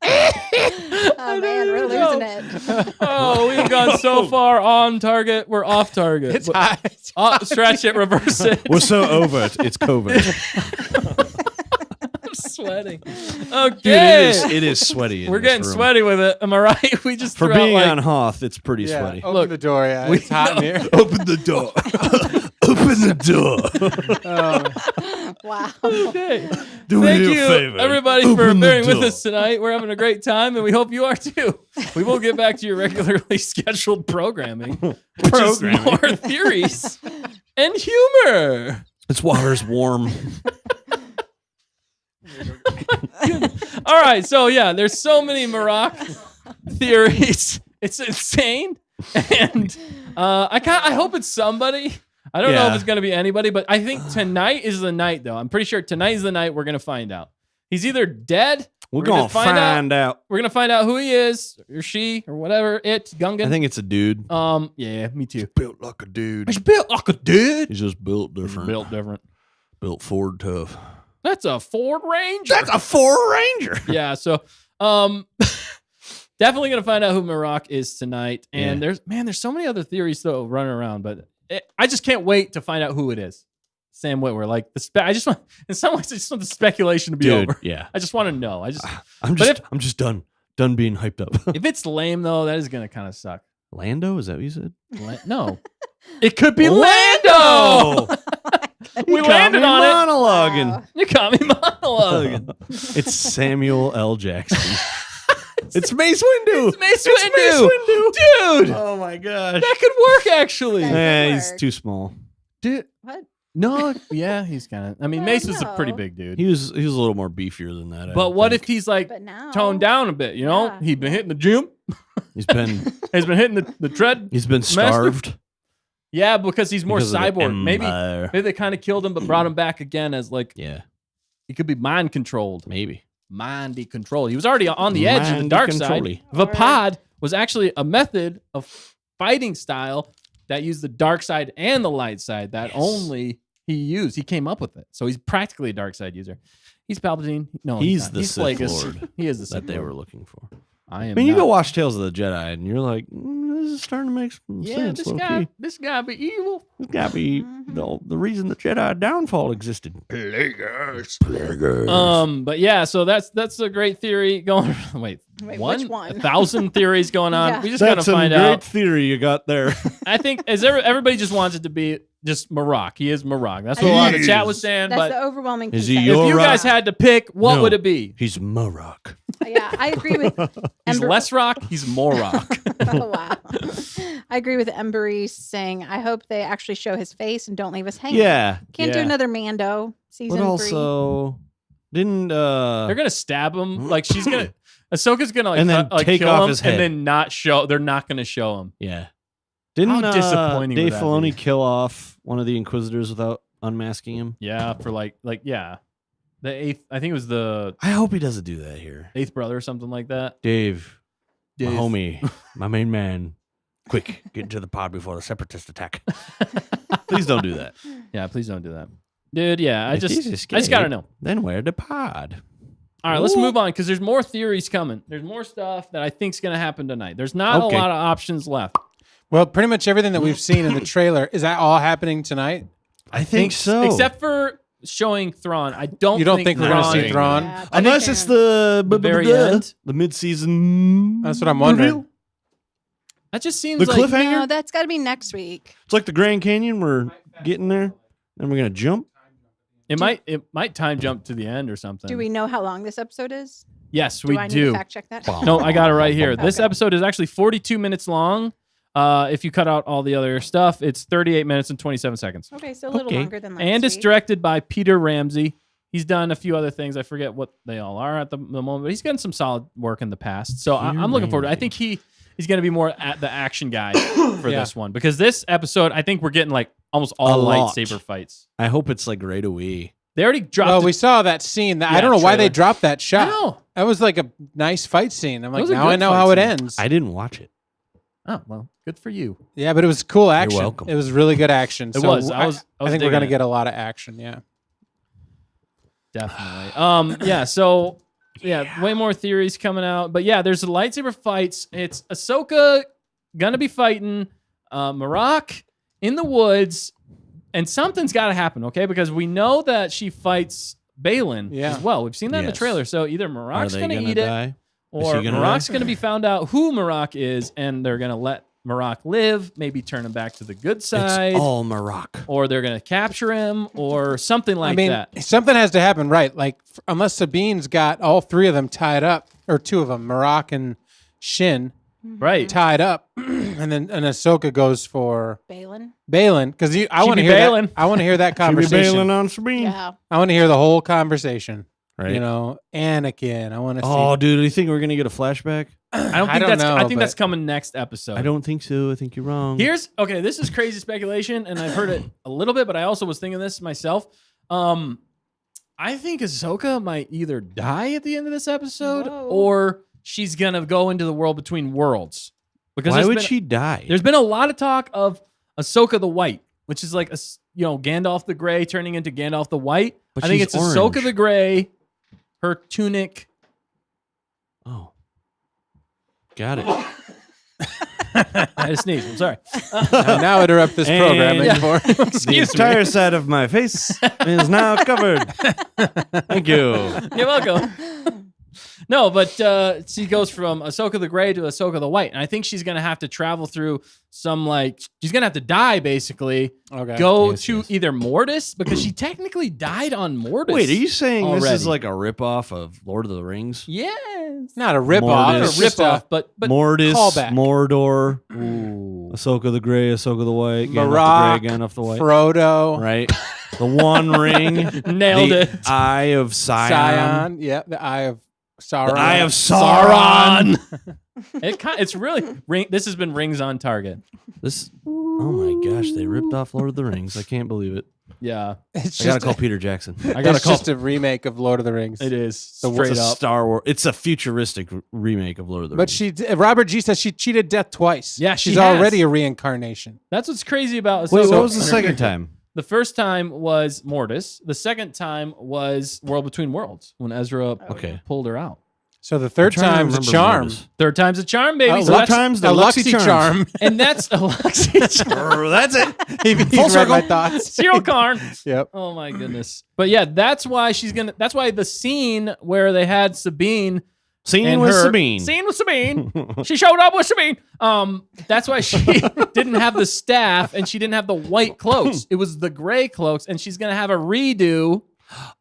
oh man, we're losing it. Oh, we've gone so far on target. We're off target. It's hot. Scratch it, reverse it. We're so over it. It's COVID. I'm sweating. Dude, Okay. it is sweaty. We're getting sweaty with it. Am I right? We just For threw being out, like, on Hoth, it's pretty Yeah, sweaty. open Look, the door. Yeah, we it's hot in here. Open the door. Open the door. Oh, Wow. Okay. Do me Thank a you, favor. everybody, for Open the bearing with door. us tonight. We're having a great time, and we hope you are too. We will get back to your regularly scheduled programming, which is more theories and humor. This water's warm. All right, so yeah, there's so many Marrok theories. It's insane, and I hope it's somebody. I don't know if Yeah. it's gonna be anybody, but I think tonight is the night, though. I'm pretty sure tonight is the night we're gonna find out. He's either dead. We're gonna find out. We're gonna find out who he is, or she, or whatever. It Gungan. I think it's a dude. Yeah, me too. Built like a dude. He's built like a dude. He's just built different. Built different. Built Ford tough. That's a Ford Ranger. That's a Ford Ranger. Yeah, so definitely gonna find out who Marrok is tonight. And there's so many other theories still running around, but I just can't wait to find out who it is. Sam Witwer, like I just want, in some ways, I just want the speculation to be Dude, over. yeah. I just want to know. I'm just done. Done being hyped up. If it's lame though, that is gonna kind of suck. Lando, is that what you said? No, it could be Lando. We landed on it. monologuing. Wow. You caught me monologuing. It's Samuel L. Jackson. It's Mace Windu. It's Mace Windu. Dude, Oh my gosh. that could work actually. That- Yeah, he's work. too small. Dude, What? no, yeah, he's kind of. I mean, Well, Mace is a pretty no. big dude. He was a little more beefier than that. But what if he's like But now. toned down a bit? You know, Yeah. he's been hitting the gym. he's been He's been hitting the tread. starved? Yeah, because he's more because of the cyborg. Maybe Empire. they kind of killed him, but brought him back again as like Yeah, he could be mind controlled. maybe. Mindy controlled. He was already on the edge of the Mindy dark control-y. side. Vapad was actually a method of fighting style that used the dark side and the light side that only he used. He came up with it. So he's practically a dark side user. He's Palpatine. No, He's not. the Sith Plagueis. Lord He is the Sith that they Lord. were looking for. I am. I mean, you not. go watch Tales of the Jedi, and you're like, this is starting to make some Yeah, sense. this guy be evil. This gotta be the reason the Jedi downfall existed. Plagueis. But yeah, so that's a great theory going. Wait, Wait, one? which one? 1,000 theories going on. Yeah. We just gotta That's a find great out. theory you got there. I think everybody just wants it to be just Marrok. He is Marrok. That's what a lot of the chat was saying. That's But the overwhelming. Is he consensus. if you Rock? guys had to pick, what No. would it be? He's Marrok. Yeah, I agree with. He's Ember- less rock. He's more rock. Oh wow, I agree with Embery saying, I hope they actually show his face and don't leave us hanging. Yeah. Can't do Yeah. another Mando season But 3. also, didn't They're gonna stab him. Like she's gonna. Ahsoka's gonna like, And then like take kill off him his head. and then not show. They're not gonna show him. Yeah. Didn't disappointing would Dave that Filoni be? kill off one of the Inquisitors without unmasking him? Yeah, for like yeah, the 8th. I think it was the I hope he doesn't do that here. 8th brother or something like that. Dave, Dave. my homie, my main man. Quick, get into the pod before the separatist attack. Please don't do that. Yeah, please don't do that, dude. Yeah, I If just he's gotta escaped, know. Then wear the pod. All right, let's Ooh. move on because there's more theories coming. There's more stuff that I think's gonna happen tonight. There's not Okay. a lot of options left. Well, pretty much everything that we've seen in the trailer, is that all happening tonight? I think so. Except for showing Thrawn. I don't. You don't think we're gonna Thrawn- see Thrawn? Yeah, Unless it's the very end? the mid-season. That's what I'm wondering. reveal. That just seems The like cliffhanger? No, that's got to be next week. It's like the Grand Canyon. We're getting there, and we're gonna jump. it might time jump to the end or something. Do we know how long this episode is? Yes, Do we I need do. to fact check that? No, I got it right here. This Okay. episode is actually 42 minutes long. If you cut out all the other stuff, it's 38 minutes and 27 seconds. Okay, so a little Okay. longer than last And it's week. directed by Peter Ramsey. He's done a few other things. I forget what they all are at the moment, but he's gotten some solid work in the past. So I'm looking forward to it. I think he's going to be more at the action guy for Yeah. this one because this episode, I think we're getting like almost all A lot. lightsaber fights. I hope it's like right away. They already dropped. Well, it. we saw that scene. I Yeah, don't know why they trailer. dropped that I shot. know. That was like a nice fight scene. I'm It like, was a now I good know fight how it scene. ends. I didn't watch it. Oh well, good for you. Yeah, but it was cool action. welcome. It was really good action. It was. I was I think we're digging gonna it. get a lot of action. Yeah. Definitely. Yeah. So yeah, way more theories coming out. But yeah, there's the lightsaber fights. It's Ahsoka gonna be fighting Marrok in the woods, and something's got to happen, okay? Because we know that she fights Balin Yeah. as well. We've seen that in the Yes. trailer. So either Are Marrok's they gonna gonna eat it, die? or she gonna Marrok's die? gonna be found out who Marrok is, and they're gonna let Marrok live, maybe turn him back to the good side. It's all Marrok. Or they're gonna capture him, or something like I mean, that. something has to happen, right? Like, unless Sabine's got all three of them tied up, or two of them, Marok and Shin, Right. tied up, and Ahsoka goes for Balin. Balin because I She want to be hear Balin. that. I want to hear that She be conversation. bailing on Sabine. Yeah. I want to hear the whole conversation. Right. You know, Anakin. I want to Oh, see. dude, do you think we're gonna get a flashback? I don't I think don't that's. know, I think that's but- coming next episode. I don't think so. I think you're wrong. Here's okay. This is crazy speculation, and I've heard it a little bit, but I also was thinking this myself. I think Ahsoka might either die at the end of this episode, Whoa. or she's gonna go into the world between worlds. Because Why there's would been- she die? There's been a lot of talk of Ahsoka the White, which is like Gandalf the Gray turning into Gandalf the White. But I think she's it's Ahsoka orange. the Gray, her tunic. Oh, got it. I had to sneeze. I'm sorry. Now interrupt this program And- anymore. The Excuse me. entire side of my face is now covered. Thank you. You're welcome. No, but she goes from Ahsoka the Gray to Ahsoka the White, and I think she's gonna have to travel through some she's gonna have to die basically. Okay. Go Yes, to yes. either Mortis because she technically died on Mortis. Wait, are you saying this is already. like a ripoff of Lord of the Rings? Yes. Not a rip Mortis. off. Not It's a rip just a off, but Mortis, callback. Mordor, Ooh. Ahsoka the Gray, Ahsoka the White, Gandalf Marok, the Gray, Gandalf the White. Frodo, Right? The One Ring. Nailed the it. Eye of Sion. Scion. Yeah, the Eye of Sauron. The Eye of Sauron. It's really this has been rings on target. This. Oh my gosh, they ripped off Lord of the Rings. I can't believe it. Yeah, It's I gotta just, call Peter Jackson. I got it's to call. just a remake of Lord of the Rings. It is It's straight a up. Star Wars. It's a futuristic remake of Lord of the But Rings. Robert G says she cheated death twice. Yeah, she she's has. already a reincarnation. That's what's crazy about. Wait, Ahsoka. what was the second time? The first time was Mortis. The second time was World Between Worlds when Ezra Okay. pulled her out. So the third I'm trying to time's a remember charm. Mortis. Third time's a charm, baby. A So What that's- time's the A Luxy Luxy charm? charm. and that's a Luxy charm. That's it. He Full read my circle. thoughts. Zero Karn. Yep. Oh my goodness. But yeah, that's why the scene where they had Sabine Scene with Sabine. Scene with Sabine. She showed up with Sabine. That's why she didn't have the staff and she didn't have the white cloaks. It was the gray cloaks, and she's gonna have a redo.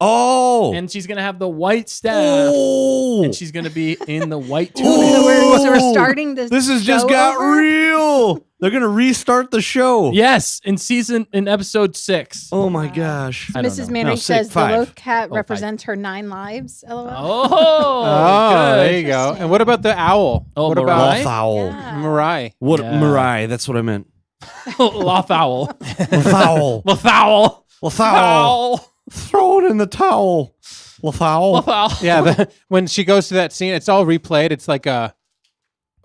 Oh, And she's gonna have the white staff, and she's gonna be in the white tunic. So we're starting this. This has just show got over? real. They're gonna restart the show. Yes, in episode 6. Oh my gosh. I don't Mrs. know. Mary No, says the 5. loaf cat Oh, represents her 9 lives. LOL. Oh, Oh, good. there you go. And what about the owl? Oh, what Mirai? about Lofowl. Yeah. Mirai? What Yeah. Mirai? That's what I meant. Lofowl. Lofowl. Lofowl. Lofowl. Fowl. Throw it in the towel. Lofowl. Lofowl. Yeah, when she goes to that scene, it's all replayed. It's like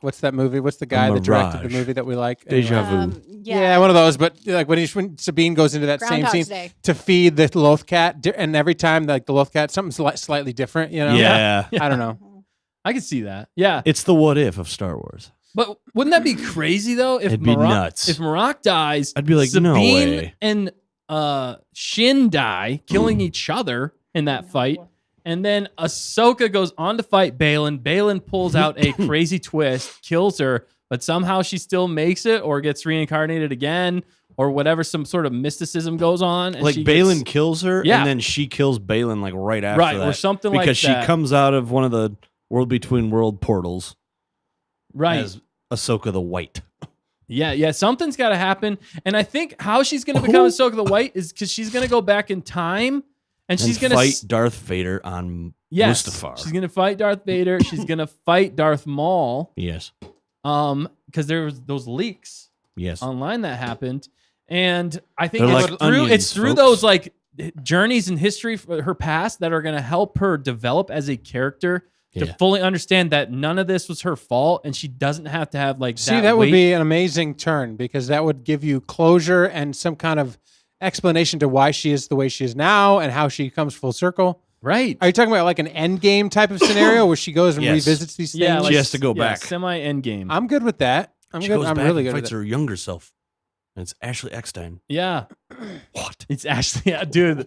what's that movie? What's the guy that directed the Mirage. movie that we like? Deja Anyway. vu. Yeah, one of those. But like when Sabine goes into that same Groundhog's scene Day. to feed the loaf cat, and every time like the loaf cat, something's slightly different. You know? Yeah. I don't know. I can see that. Yeah. It's the what if of Star Wars. But wouldn't that be crazy though? If It'd be Marrok, nuts. If Marrok dies, I'd be like, Sabine no way. and Shin die, killing each other in that fight. And then Ahsoka goes on to fight Balin. Balin pulls out a crazy twist, kills her, but somehow she still makes it or gets reincarnated again or whatever. Some sort of mysticism goes on. And Like she Balin gets, kills her, Yeah. and then she kills Balin like right after right, that. or something like that. because she comes out of one of the world between world portals right. as Ahsoka the White. Yeah, something's got to happen. And I think how she's going to become Ahsoka the White is because she's going to go back in time and she's going to fight Darth Vader on Mustafar. She's going to fight Darth Vader. She's going to fight Darth Maul Yes. because there was those leaks Yes. online that happened. And I think They're it's like through onions, through folks. those like journeys in history for her past that are going to help her develop as a character to Yeah. fully understand that none of this was her fault and she doesn't have to have like See, that would weight. be an amazing turn because that would give you closure and some kind of explanation to why she is the way she is now and how she comes full circle. right. Are you talking about like an end game type of scenario where she goes and Yes. revisits these things? Yeah, like, She has to go back. Semi end game. I'm good with that. I'm She good. goes I'm back really and good with fights it. her younger self. And it's Ashley Eckstein. Yeah. What? It's Ashley. Yeah, dude.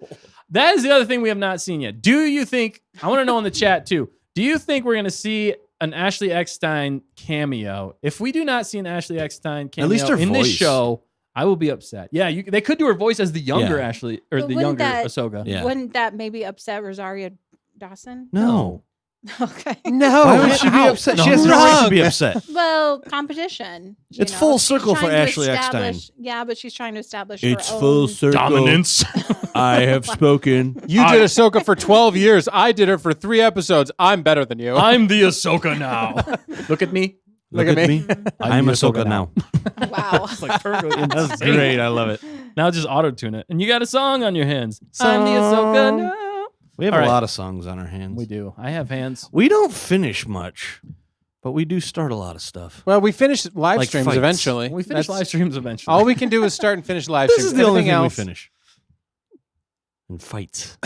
That is the other thing we have not seen yet. Do you think, I want to know in the chat too, do you think we're going to see an Ashley Eckstein cameo? If we do not see an Ashley Eckstein cameo least her in this voice. show, I will be upset. Yeah, they could do her voice as the younger Yeah. Ashley or But the wouldn't younger that- Ahsoka. Yeah. Wouldn't that maybe upset Rosario Dawson? No. Okay. No, Why would she be upset? No, She has no right to wrong. be upset. Well, competition. you It's know, full she's circle for trying to Ashley Eckstein. establish- Yeah, but she's trying to establish It's her full own. circle. Dominance. I have spoken. You did Ahsoka for 12 years. I did her for 3 episodes. I'm better than you. I'm the Ahsoka now. Look at me. Look at me. I'm the Ahsoka now. Wow. It's like perfectly That's insane. great. I love it. Now just auto tune it, and you got a song on your hands. I'm the Ahsoka now. We have All a right. lot of songs on our hands. We do. I have hands. We don't finish much, but we do start a lot of stuff. Well, we finish live Like streams fights. eventually. We finish That's- live streams eventually. All we can do is start and finish live This streams. is the only Everything thing we else, finish. And fights.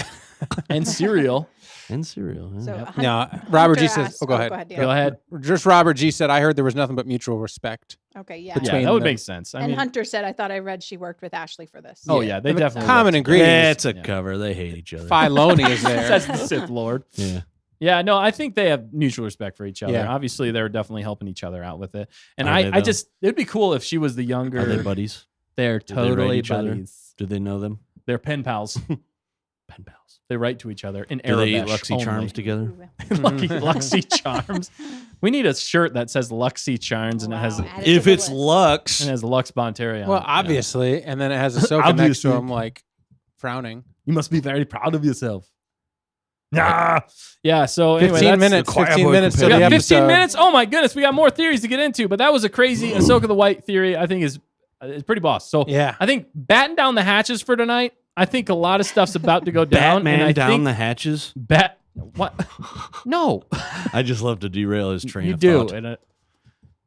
and cereal. And cereal. yeah. So, Yep. No, Robert G Hunter says. asked- Oh, go ahead. Dan. Go ahead. Just Robert G said, I heard there was nothing but mutual respect. Okay, yeah. Yeah, Between that would the- make sense. I And mean, Hunter said, I thought I read she worked with Ashley for this. oh yeah, they The definitely common would. ingredient. Yeah, is it's a Yeah. cover. They hate each other. Filoni is That's there. the Sith Lord. Yeah. Yeah, no, I think they have mutual respect for each other. Yeah. Obviously, they're definitely helping each other out with it. And Are they, I though? just, it'd be cool if she was the younger. Are they buddies? They're Do they write totally each other? buddies. Do they know them? They're pen pals. Pen pals. They write to each other in Do they eat Arabic. Luxy Charms together? Luxy Charms. We need a shirt that says Luxy Charms and it has Wow, add it to If the it's list. Lux, and it has Lux Bontaria on Well, it. obviously. And then it has Ahsoka next Obviously. to him, like, frowning. You must be very proud of yourself. Yeah. Yeah. So anyway, 15 that's- minutes. the choir 15 boy minutes till We the got episode. 15 minutes. Oh my goodness, we got more theories to get into, but that was a crazy Ahsoka the White theory. I think is pretty boss. So Yeah. I think batten down the hatches for tonight. I think a lot of stuff's about to go down. Batman and I down think the hatches. what? No, I just love to derail his train you of do. thought. And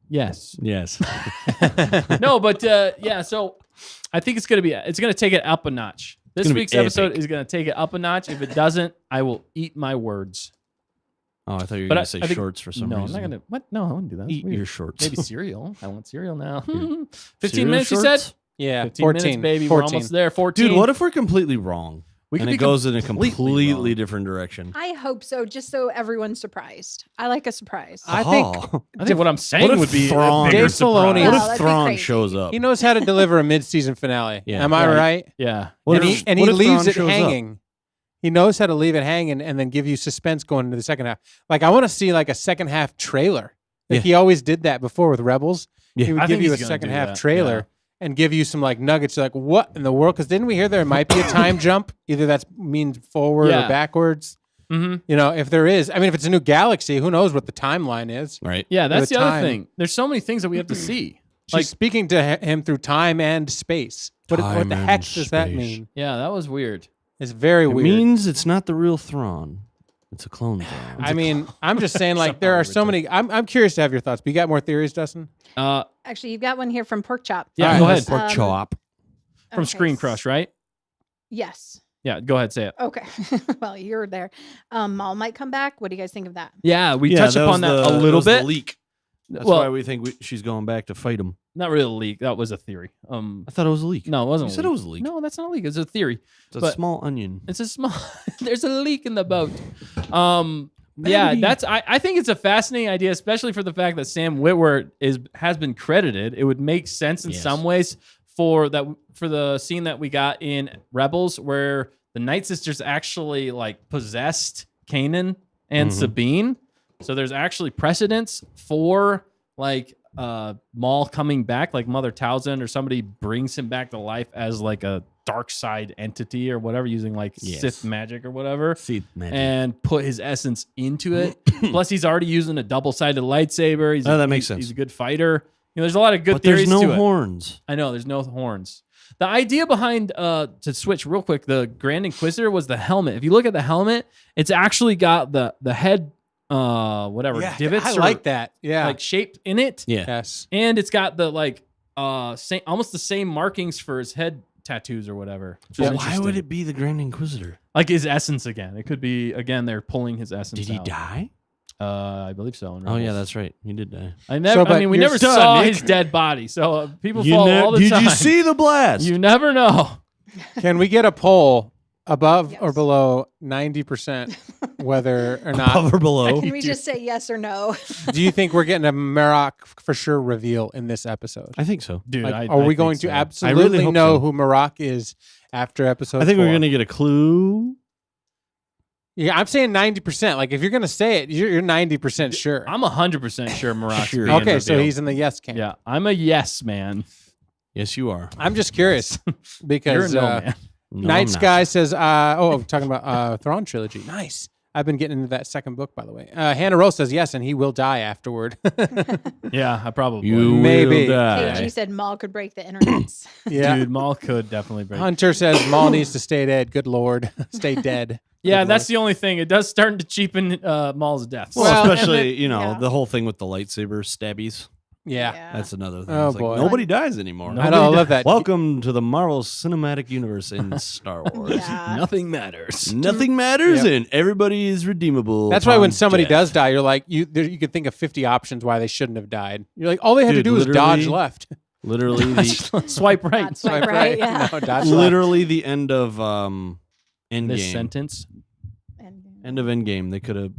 yes, Yes. no, but yeah. So I think it's gonna take it up a notch. This gonna be week's episode epic. is gonna take it up a notch. If it doesn't, I will eat my words. Oh, I thought you were But going I to say think- shorts for some No, reason. I'm not gonna. What? No, I wouldn't do that. Eat Weird. your shorts. Maybe cereal. I want cereal now. 15 Cereal minutes, you shorts? said? Yeah. 15 14. minutes, baby. 14. We're almost there. 14. Dude, what if we're completely wrong? We and could it be goes in a completely completely wrong. different direction. I hope so, just so everyone's surprised. I like a surprise. I think I think what I'm saying What if would be Thrawn- a bigger Dave Filoni- surprise. What Wow, if that'd be Thrawn crazy. shows up? he knows how to deliver a mid-season finale. Yeah. Am I Right. right? Yeah. What And if- he what if leaves Thrawn it shows up? hanging. He knows how to leave it hanging and then give you suspense going into the second half. Like I want to see like a second half trailer. Like Yeah. he always did that before with Rebels. Yeah. He would I give think you a he's gonna second do half that, trailer yeah. and give you some like nuggets. You're like, what in the world? Because didn't we hear there might be a time jump? Either that's means forward Yeah. or backwards. Mm-hmm. You know, if there is, I mean, if it's a new galaxy, who knows what the timeline is? Right. Yeah, that's the the other time. thing. There's so many things that we have to see. She's Like- speaking to him through time and space. What Time the and heck does that space. mean? Yeah, that was weird. It's very It weird. means it's not the real Thrawn. It's a clone Thrawn. I mean, I'm just saying, like, there are so Somehow many. I'm curious to have your thoughts. But you got more theories, Dustin? Actually, you've got one here from Pork Chop. Yeah, All right, go let's- ahead. Pork chop. From Okay, Screen Crush, right? Yes. Yeah, go ahead, say it. Okay. Well, you're there. Maul might come back. What do you guys think of that? Yeah, we Yeah, touched upon was that a the- little was the bit. leak. That's Well- why we think she's going back to fight him. Not really a leak. That was a theory. I thought it was a leak. No, it wasn't. You a said leak. it was a leak. No, that's not a leak. It's a theory. It's a but- small onion. It's a small. There's a leak in the boat. Yeah, Maybe. that's. I think it's a fascinating idea, especially for the fact that Sam Witwer has been credited. It would make sense in Yes. some ways for the scene that we got in Rebels, where the Night Sisters actually like possessed Kanan and Mhm. Sabine. So there's actually precedence for like Maul coming back, like Mother Talzin or somebody brings him back to life as like a dark side entity or whatever, using like Yes. Sith magic or whatever, Sith magic. and put his essence into it. Plus, he's already using a double-sided lightsaber. He's Oh, that makes sense. He's a good fighter. You know, there's a lot of good But there's theories no to it. horns. I know there's no horns. The idea behind to switch real quick, the Grand Inquisitor was the helmet. If you look at the helmet, it's actually got the head whatever divots. I or, like that. Yeah. like shaped in it, Yeah. yes. and it's got the like same, almost the same markings for his head tattoos or whatever. which is Why interesting. would it be the Grand Inquisitor? Like his essence again? It could be again. They're pulling his essence. Did he out. die? I believe so. in Oh yeah, Rebels. that's right. He did die. I never. but I mean, we you're never done, saw Nick. his dead body, so people fall all the did time. you see the blast? You never know. Can we get a poll above or Yes. below 90% whether or not? Above or below? Can we just say yes or no? Do you think we're getting a Marrok for sure reveal in this episode? I think so. Dude, Like, I are we think going so. to absolutely hope know so. who Marrok is after episode I think 4? we're gonna get a clue. Yeah, I'm saying 90%. Like if you're gonna say it, you're 90% sure. I'm 100% sure Marok's Sure. being Okay, so revealed. he's in the yes camp. Yeah, I'm a yes man. Yes, you are. I'm just curious You're because a no man. No, Night I'm not. Sky says, I'm talking about Thrawn trilogy. Nice. I've been getting into that second book, by the way. Hannah Rose says yes, and he will die afterward. Yeah, I probably. You Maybe. will die. KG said Maul could break the internets. Yeah. Dude, Maul could definitely break. Hunter says Maul needs to stay dead. Good Lord, stay dead. Yeah, Good that's Lord. the only thing. It does start to cheapen Maul's death. Well, Well, and especially then- yeah. the whole thing with the lightsaber stabbies. Yeah. That's another thing. Oh, It's like, boy. nobody dies anymore. No. I know. I love that. Welcome to the Marvel Cinematic Universe in Star Wars. Yeah. Nothing matters. Nothing matters, Yep. and everybody is redeemable. That's why when upon somebody death. does die, you're like, you could think of 50 options why they shouldn't have died. You're like, all they had to Dude, do was dodge literally- left. literally the Swipe right. Not swipe right, yeah. No, dodge left. literally the end of This Endgame. sentence. End of Endgame. They could have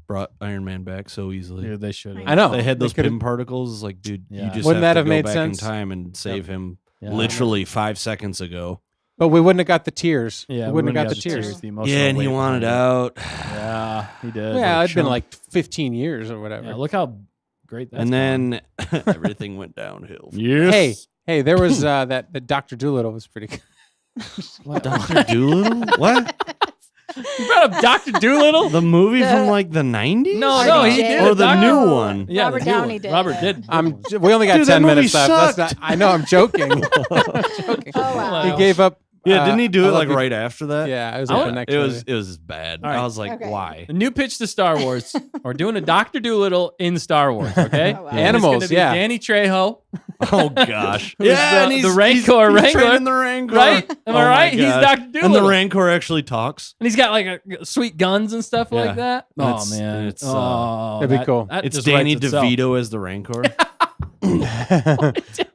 brought Iron Man back so easily. Dude, they should. I know. They had those could've- PIM particles. Like, dude, Yeah. you just Wouldn't have that to have go made back sense? in time and save him Yeah. literally 5 seconds ago. But we wouldn't have got the tears. Yeah, we wouldn't have got the tears. the emotional Yeah, and he weight wanted behind it. out. Yeah, he did. Yeah, it'd been Chump. like 15 years or whatever. Yeah, look how great that. And then everything went downhill. yes. Hey, there was that the Dr. Doolittle was pretty good. Dr. Doolittle? What? You brought up Dr. Doolittle? The movie from like the 90s? No, no, he RDJ. did. Or the Doc- new one. Yeah, Robert the new Downey one. did. Robert did. We only got Dude, that 10 minutes movie left. sucked. I know, I'm joking. Joking. Oh, wow. He gave up. Yeah, didn't he do I it love like you. right after that? Yeah, it was I like want- the next It was movie. it was bad. All right. I was like, Okay. why? A new pitch to Star Wars. We're doing a Dr. Doolittle in Star Wars, okay? Oh, wow. And Animals, it's gonna be yeah. Danny Trejo, Oh gosh. Who's and the he's Rancor he's Wrangler, training the Rancor. right? Am I Oh my right? He's gosh. Dr. And the Doolittle. Rancor actually talks. And he's got like sweet guns and stuff Yeah. like that. And Oh it's- man, and it's, oh, That'd be cool. that It's just Danny writes itself. DeVito as the Rancor.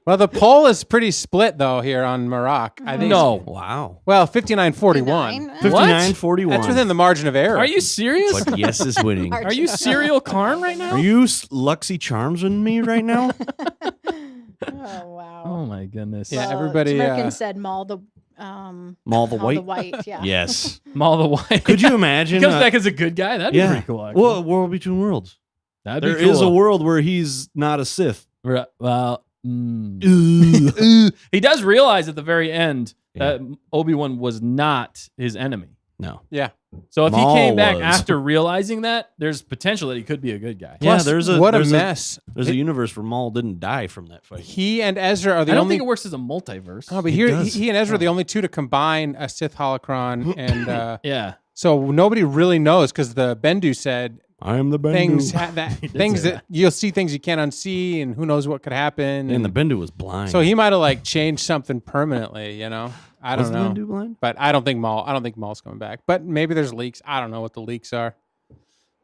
Well, the poll is pretty split though here on Marrok. I think. No. Wow. Well, 59-41. 59-41. That's within the margin of error. Are you serious? But yes is winning. Margin. Are you serial Karn right now? Are you Luxy Charmsing me right now? Oh wow. Oh my goodness. Yeah, Well, everybody, American uh, said Maul the Maul the White? white. Yeah. Yes. Maul the White. Could you He imagine? comes back as a good guy. That'd be yeah. pretty cool. Actually. Well, World Between Worlds. That'd There be cool. is a world where he's not a Sith. Well, Ooh. he does realize at the very end Yeah. that Obi-Wan was not his enemy. No. Yeah. So if Maul he came back was. after realizing that, there's potential that he could be a good guy. Yeah, Plus, there's a what a there's mess. There's a universe where Maul didn't die from that fight. He and Ezra are the I don't only. think it works as a multiverse. Oh, but It here does. he and Ezra are the only two to combine a Sith holocron, and Yeah. so nobody really knows because the Bendu said I am the Bendu. things that you'll see things you can't unsee, and who knows what could happen. And the Bendu was blind. so he might have like changed something permanently, you know. I was don't know, the Bendu blind? but I don't think Maul's coming back. But maybe there's leaks. I don't know what the leaks are. They're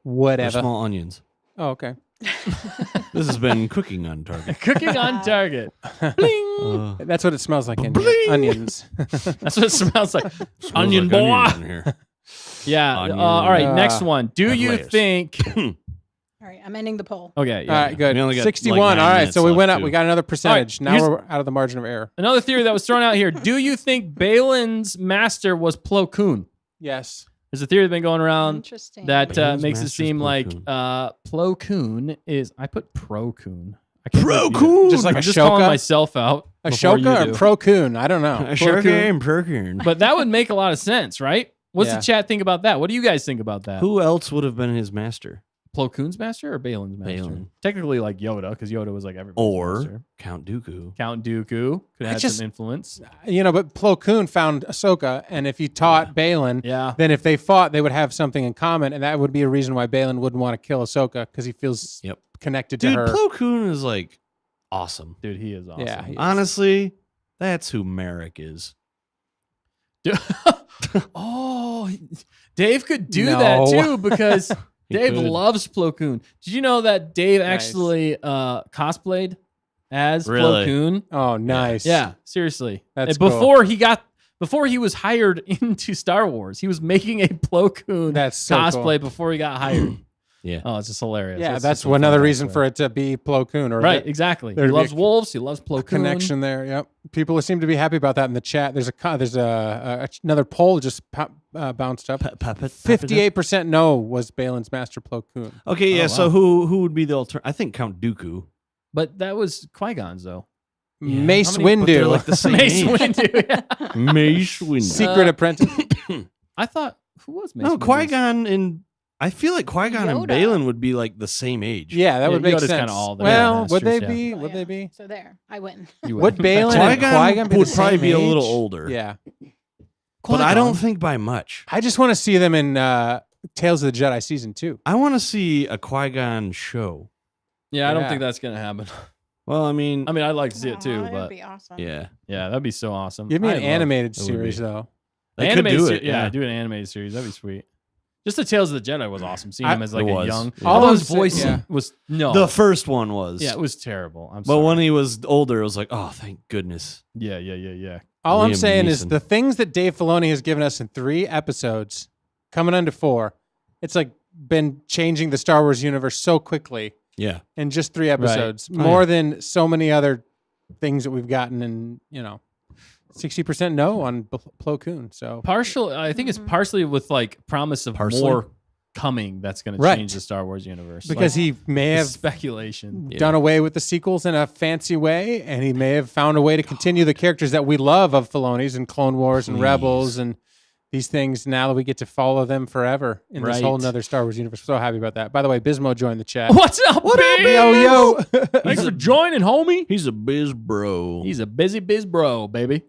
Whatever. small onions. Oh, okay. This has been Cooking on Target. Cooking on target. Bling. That's what it smells like in Bling. here. Onions. That's what it smells like. Smells Onion like boy. onions in here. Yeah. Onion. All right. Uh, Next one. Do have you layers. think? All right. I'm ending the poll. Okay. Yeah. All right, good. We only got, like, 61. 9 All right, minutes so we left, went up. too. We got another percentage. Now here's- we're out of the margin of error. Another theory that was thrown out here. Do you think Balin's master was Plo Koon? Yes. There's a theory that's been going around Interesting. that Balin's makes it master's seem Plo like Koon. Plo Koon is. I put Pro Koon. I can't Pro believe it. Koon! Just like I'm just calling Ahsoka? myself out. before you Ashoka do. or Pro Koon? I don't know. Sure Plo Koon? can, Perkin. But that would make a lot of sense, right? What's Yeah. the chat think about that? What do you guys think about that? Who else would have been his master? Plo Koon's master or Balin's master? Balin. Technically, like Yoda, because Yoda was like everybody's Or master. Count Dooku. Count Dooku could I have just- some influence. You know, but Plo Koon found Ahsoka, and if he taught Balin, Yeah. then if they fought, they would have something in common, and that would be a reason why Balin wouldn't want to kill Ahsoka because he feels Yep. connected to Dude, her. Plo Koon is like awesome. Dude, he is awesome. Yeah, he is. Honestly, that's who Marrok is. Oh, Dave could do No. that too because He Dave could. loves Plo Koon. Did you know that Dave Nice. actually cosplayed as Really? Plo Koon? Oh, nice. Yeah, seriously. That's And before he was hired into Star Wars, he was making a Plo Koon That's so cosplay cool. before he got hired. Yeah. Oh, it's just hilarious. Yeah, It's that's just a another fun reason cosplay. for it to be Plo Koon. Or Right, exactly. He there'd be loves a wolves. He loves Plo Koon. connection there. Yep. People seem to be happy about that in the chat. There's another poll just bounced up. 58% no was Balin's master Plo Koon. Okay, yeah. Oh, So wow. who would be the alternative? I think Count Dooku. But that was Qui-Gon's though. Yeah. Mace How many- But they're Windu, like the same Mace age. Windu. Yeah. Mace Windu. secret apprentice. I thought who was Mace No, Windu's? Qui-Gon and I feel like Qui-Gon and Yoda. Balin would be like the same age. Yeah, that Yeah, would make Yoda's sense. kinda all the Well, would they masters, be? Oh, Would yeah. they be? So there, I win. You Would Balin and Qui-Gon Qui-Gon be would the probably same be a little age? older. Yeah. But I don't think by much. I just want to see them in Tales of the Jedi season 2. I want to see a Qui-Gon show. Yeah, I don't Yeah. think that's gonna happen. Well, I mean, I mean, I'd like to see it Aw, too, that'd but be awesome. yeah. yeah, that'd be so awesome. Give me I an love- animated it would series be. though. They could animated do se- it. Yeah, do an animated series. That'd be sweet. Just the Tales of the Jedi was awesome. Seeing I- him as like It a was. young. Yeah. Although All his I'm voice saying- yeah. was no. The first one was. Yeah, it was terrible. I'm But sorry. when he was older, it was like, oh, thank goodness. Yeah. All I'm Liam saying is Neeson. the things that Dave Filoni has given us in 3 episodes, coming into 4, it's like been changing the Star Wars universe so quickly Yeah. in just 3 episodes, Oh, more yeah. than so many other things that we've gotten. And 60% no on Plo Koon. So partial. I think it's Mhm. partially with like promise of Parsley? more coming. That's going to Right. change the Star Wars universe because he may like, have speculation. Yeah. done away with the sequels in a fancy way, and he may have found a way to continue the characters that we love of Filoni's and Clone Wars and Please. Rebels and these things. Now that we get to follow them forever in this Right. whole nother Star Wars universe. So happy about that. By the way, Bismo joined the chat. What's up, Biz? Yo. Thanks for joining, homie. He's a biz bro. He's a busy biz bro, baby.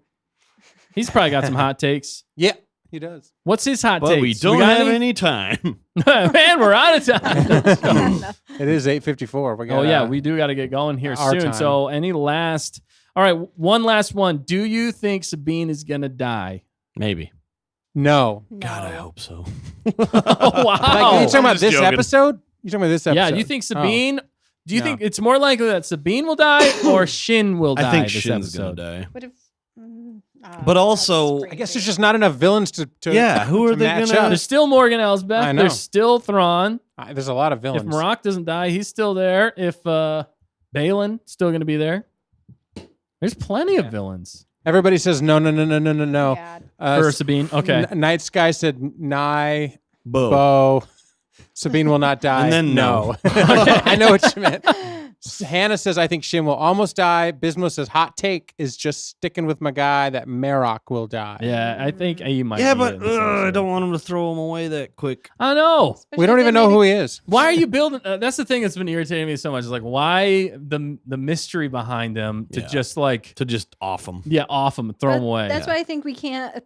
He's probably got some hot takes. Yeah, he does. What's his hot but takes? we don't got have any time. Man, we're out of time. It is 8:54. We got, Oh yeah, we do got to get going here our soon. time. So, any last? All right, one last one. Do you think Sabine is gonna die? Maybe. no. God, I hope so. Oh, wow. Like, are you talking I'm about just this joking. episode? You talking about this episode? Yeah, you think Sabine? Do you No. think it's more likely that Sabine will die or Shin will die I think this Shin's gonna episode? die. What if? But also- I guess there's just not enough villains to Yeah, who to are they match gonna- up. There's still Morgan Elsbeth. I know. There's still Thrawn. There's a lot of If villains. Marrok doesn't die, he's still there. If Balin still going to be there, there's plenty of villains. Everybody says no. For Sabine, okay. Night Sky said Nye, Bo. Bo. Sabine will not die. And then no. I know what you meant. Hannah says, I think Shin will almost die. Bismo says, hot take is just sticking with my guy that Marrok will die. Yeah, I think he might. Yeah, be but in this I episode. don't want him to throw him away that quick. I know. We don't even know who he is. Why are you building? That's the thing that's been irritating me so much. Is like, why the mystery behind him to Yeah. just like To just off him. off him, throw him away. That's why I think we can't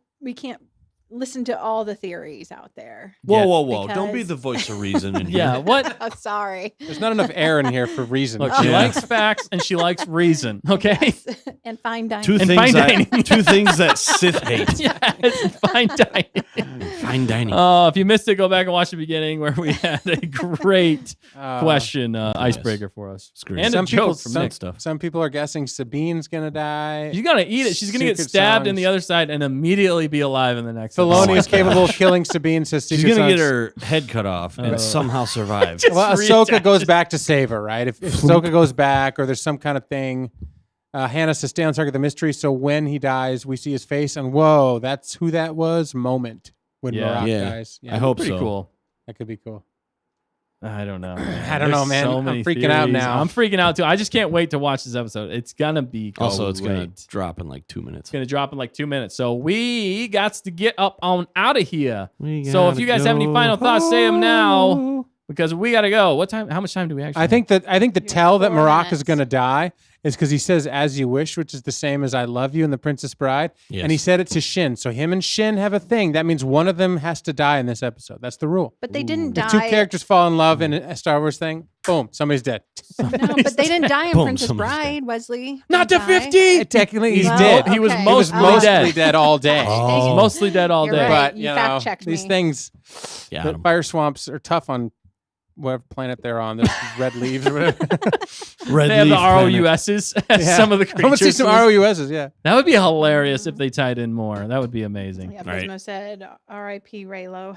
listen to all the theories out there. Whoa, Yeah. whoa, whoa. Don't be Because- the voice of reason in here. Yeah, what? Oh, sorry. There's not enough air in here for reason. Look, she Yeah. likes facts and she likes reason. Okay. Yes. And fine dining. Two And things fine dining. two things that Sith hate. Yes, fine dining. Fine dining. Oh, if you missed it, go back and watch the beginning where we had a great question icebreaker for us. Screw And it. a some joke people, from some, Nick. stuff. some people are guessing Sabine's gonna die. She's gonna eat it. She's gonna get Secret stabbed in the songs. other side and immediately be alive in the next. Filoni episode. is capable of killing Sabine. Says She's Secret going to get Songs. her head cut off and somehow survive. Just Well, Ahsoka reattach goes it. back to save her, right? If Ahsoka goes back, or there's some kind of thing. Hannah says, "Stay on target. The mystery." So when he dies, we see his face, and whoa, that's who that was. Moment when Yeah. Marrok Yeah. dies. I hope Pretty so. cool. that could be cool. I don't know. I don't know, There's man. So I'm many freaking out theories. now. I'm freaking out too. I just can't wait to watch this episode. It's gonna be Also, it's going great. to drop in like 2 minutes. It's gonna drop in like 2 minutes. So we got to get up on out of here. We So if gotta you guys have any go final thoughts, say them now home. because we gotta go. What time? How much time do we actually? I think the You're tell that 4 Marrok is minutes. going to die is because he says "as you wish," which is the same as "I love you" in The Princess Bride, Yes. and he said it to Shin. So him and Shin have a thing. That means one of them has to die in this episode. That's the rule. But they didn't If die. two characters fall in love in a Star Wars thing, boom, somebody's dead. No, but they didn't die in Boom, Princess somebody's Bride, Wesley. not They to died. 50. Technically, he's Well, dead. He was okay. He was mostly mostly dead. dead all day. Oh. Mostly dead all You're day. right. But You you know, fact-checked these me. things, Yeah, the Adam. fire swamps are tough on whatever planet they're on. There's red leaves or whatever. Red They have the leaf planet. ROUS's as Yeah. some of the I creatures. want to see some ROUSs. Yeah. That would be hilarious if they tied in more. That would be amazing. Yeah, Right. Bismo said R.I.P. Raylo.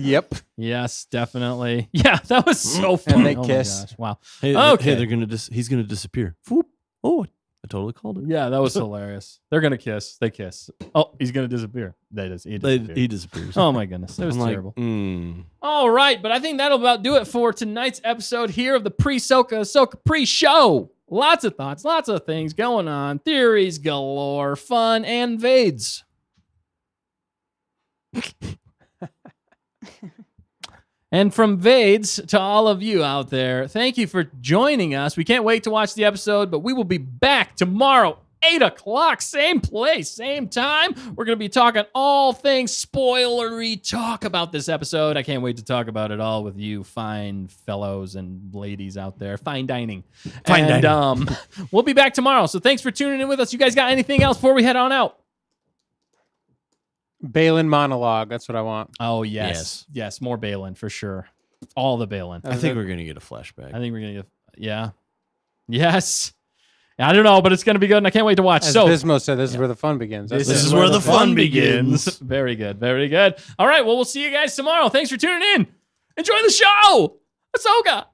Yep. Yes, definitely. Yeah, that was so fun. they Oh my kiss. gosh, wow. Hey, Okay. hey, they're gonna he's gonna disappear. Whoop. Oh, I totally called it. Yeah, that was hilarious. They're gonna kiss. They kiss. Oh, he's gonna disappear. He disappeared. He disappears. Oh my goodness, that was I'm like, terrible. mm. All right, but I think that'll about do it for tonight's episode here of the Pre-Soka Ahsoka pre-show. Lots of thoughts, lots of things going on, theories galore, fun, and vades. And from Vades to all of you out there, thank you for joining us. We can't wait to watch the episode, but we will be back tomorrow, 8 o'clock, same place, same time. We're going to be talking all things spoilery talk about this episode. I can't wait to talk about it all with you fine fellows and ladies out there. Fine dining. Fine dining. We'll be back tomorrow, so thanks for tuning in with us. You guys got anything else before we head on out? Balin monologue. That's what I want. Oh, yes. Yes, more Balin for sure. All the Balin. I think we're gonna get a flashback. I think we're going to get, yeah. Yes. I don't know, but it's going to be good, and I can't wait to watch. As So, Bismo said, this is where the fun begins. That's This it. is where the fun begins. Very good. Very good. All right. Well, we'll see you guys tomorrow. Thanks for tuning in. Enjoy the show. Ahsoka.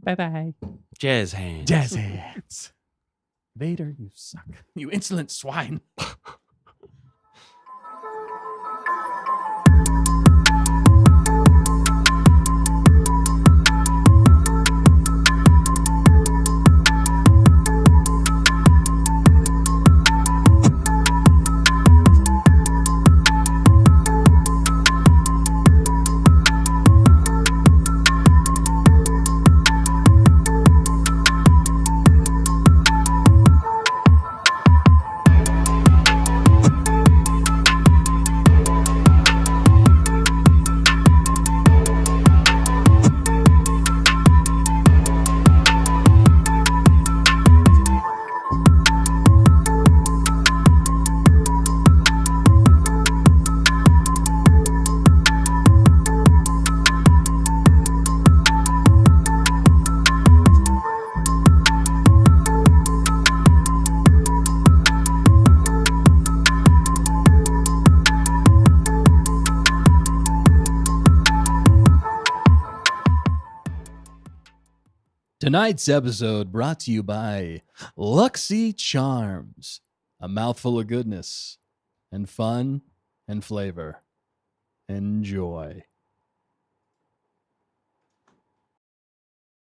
Bye-bye. Jazz hands. Jazz hands. Vader, you suck. You insolent swine. Tonight's episode brought to you by Luxy Charms, a mouthful of goodness and fun and flavor. Enjoy.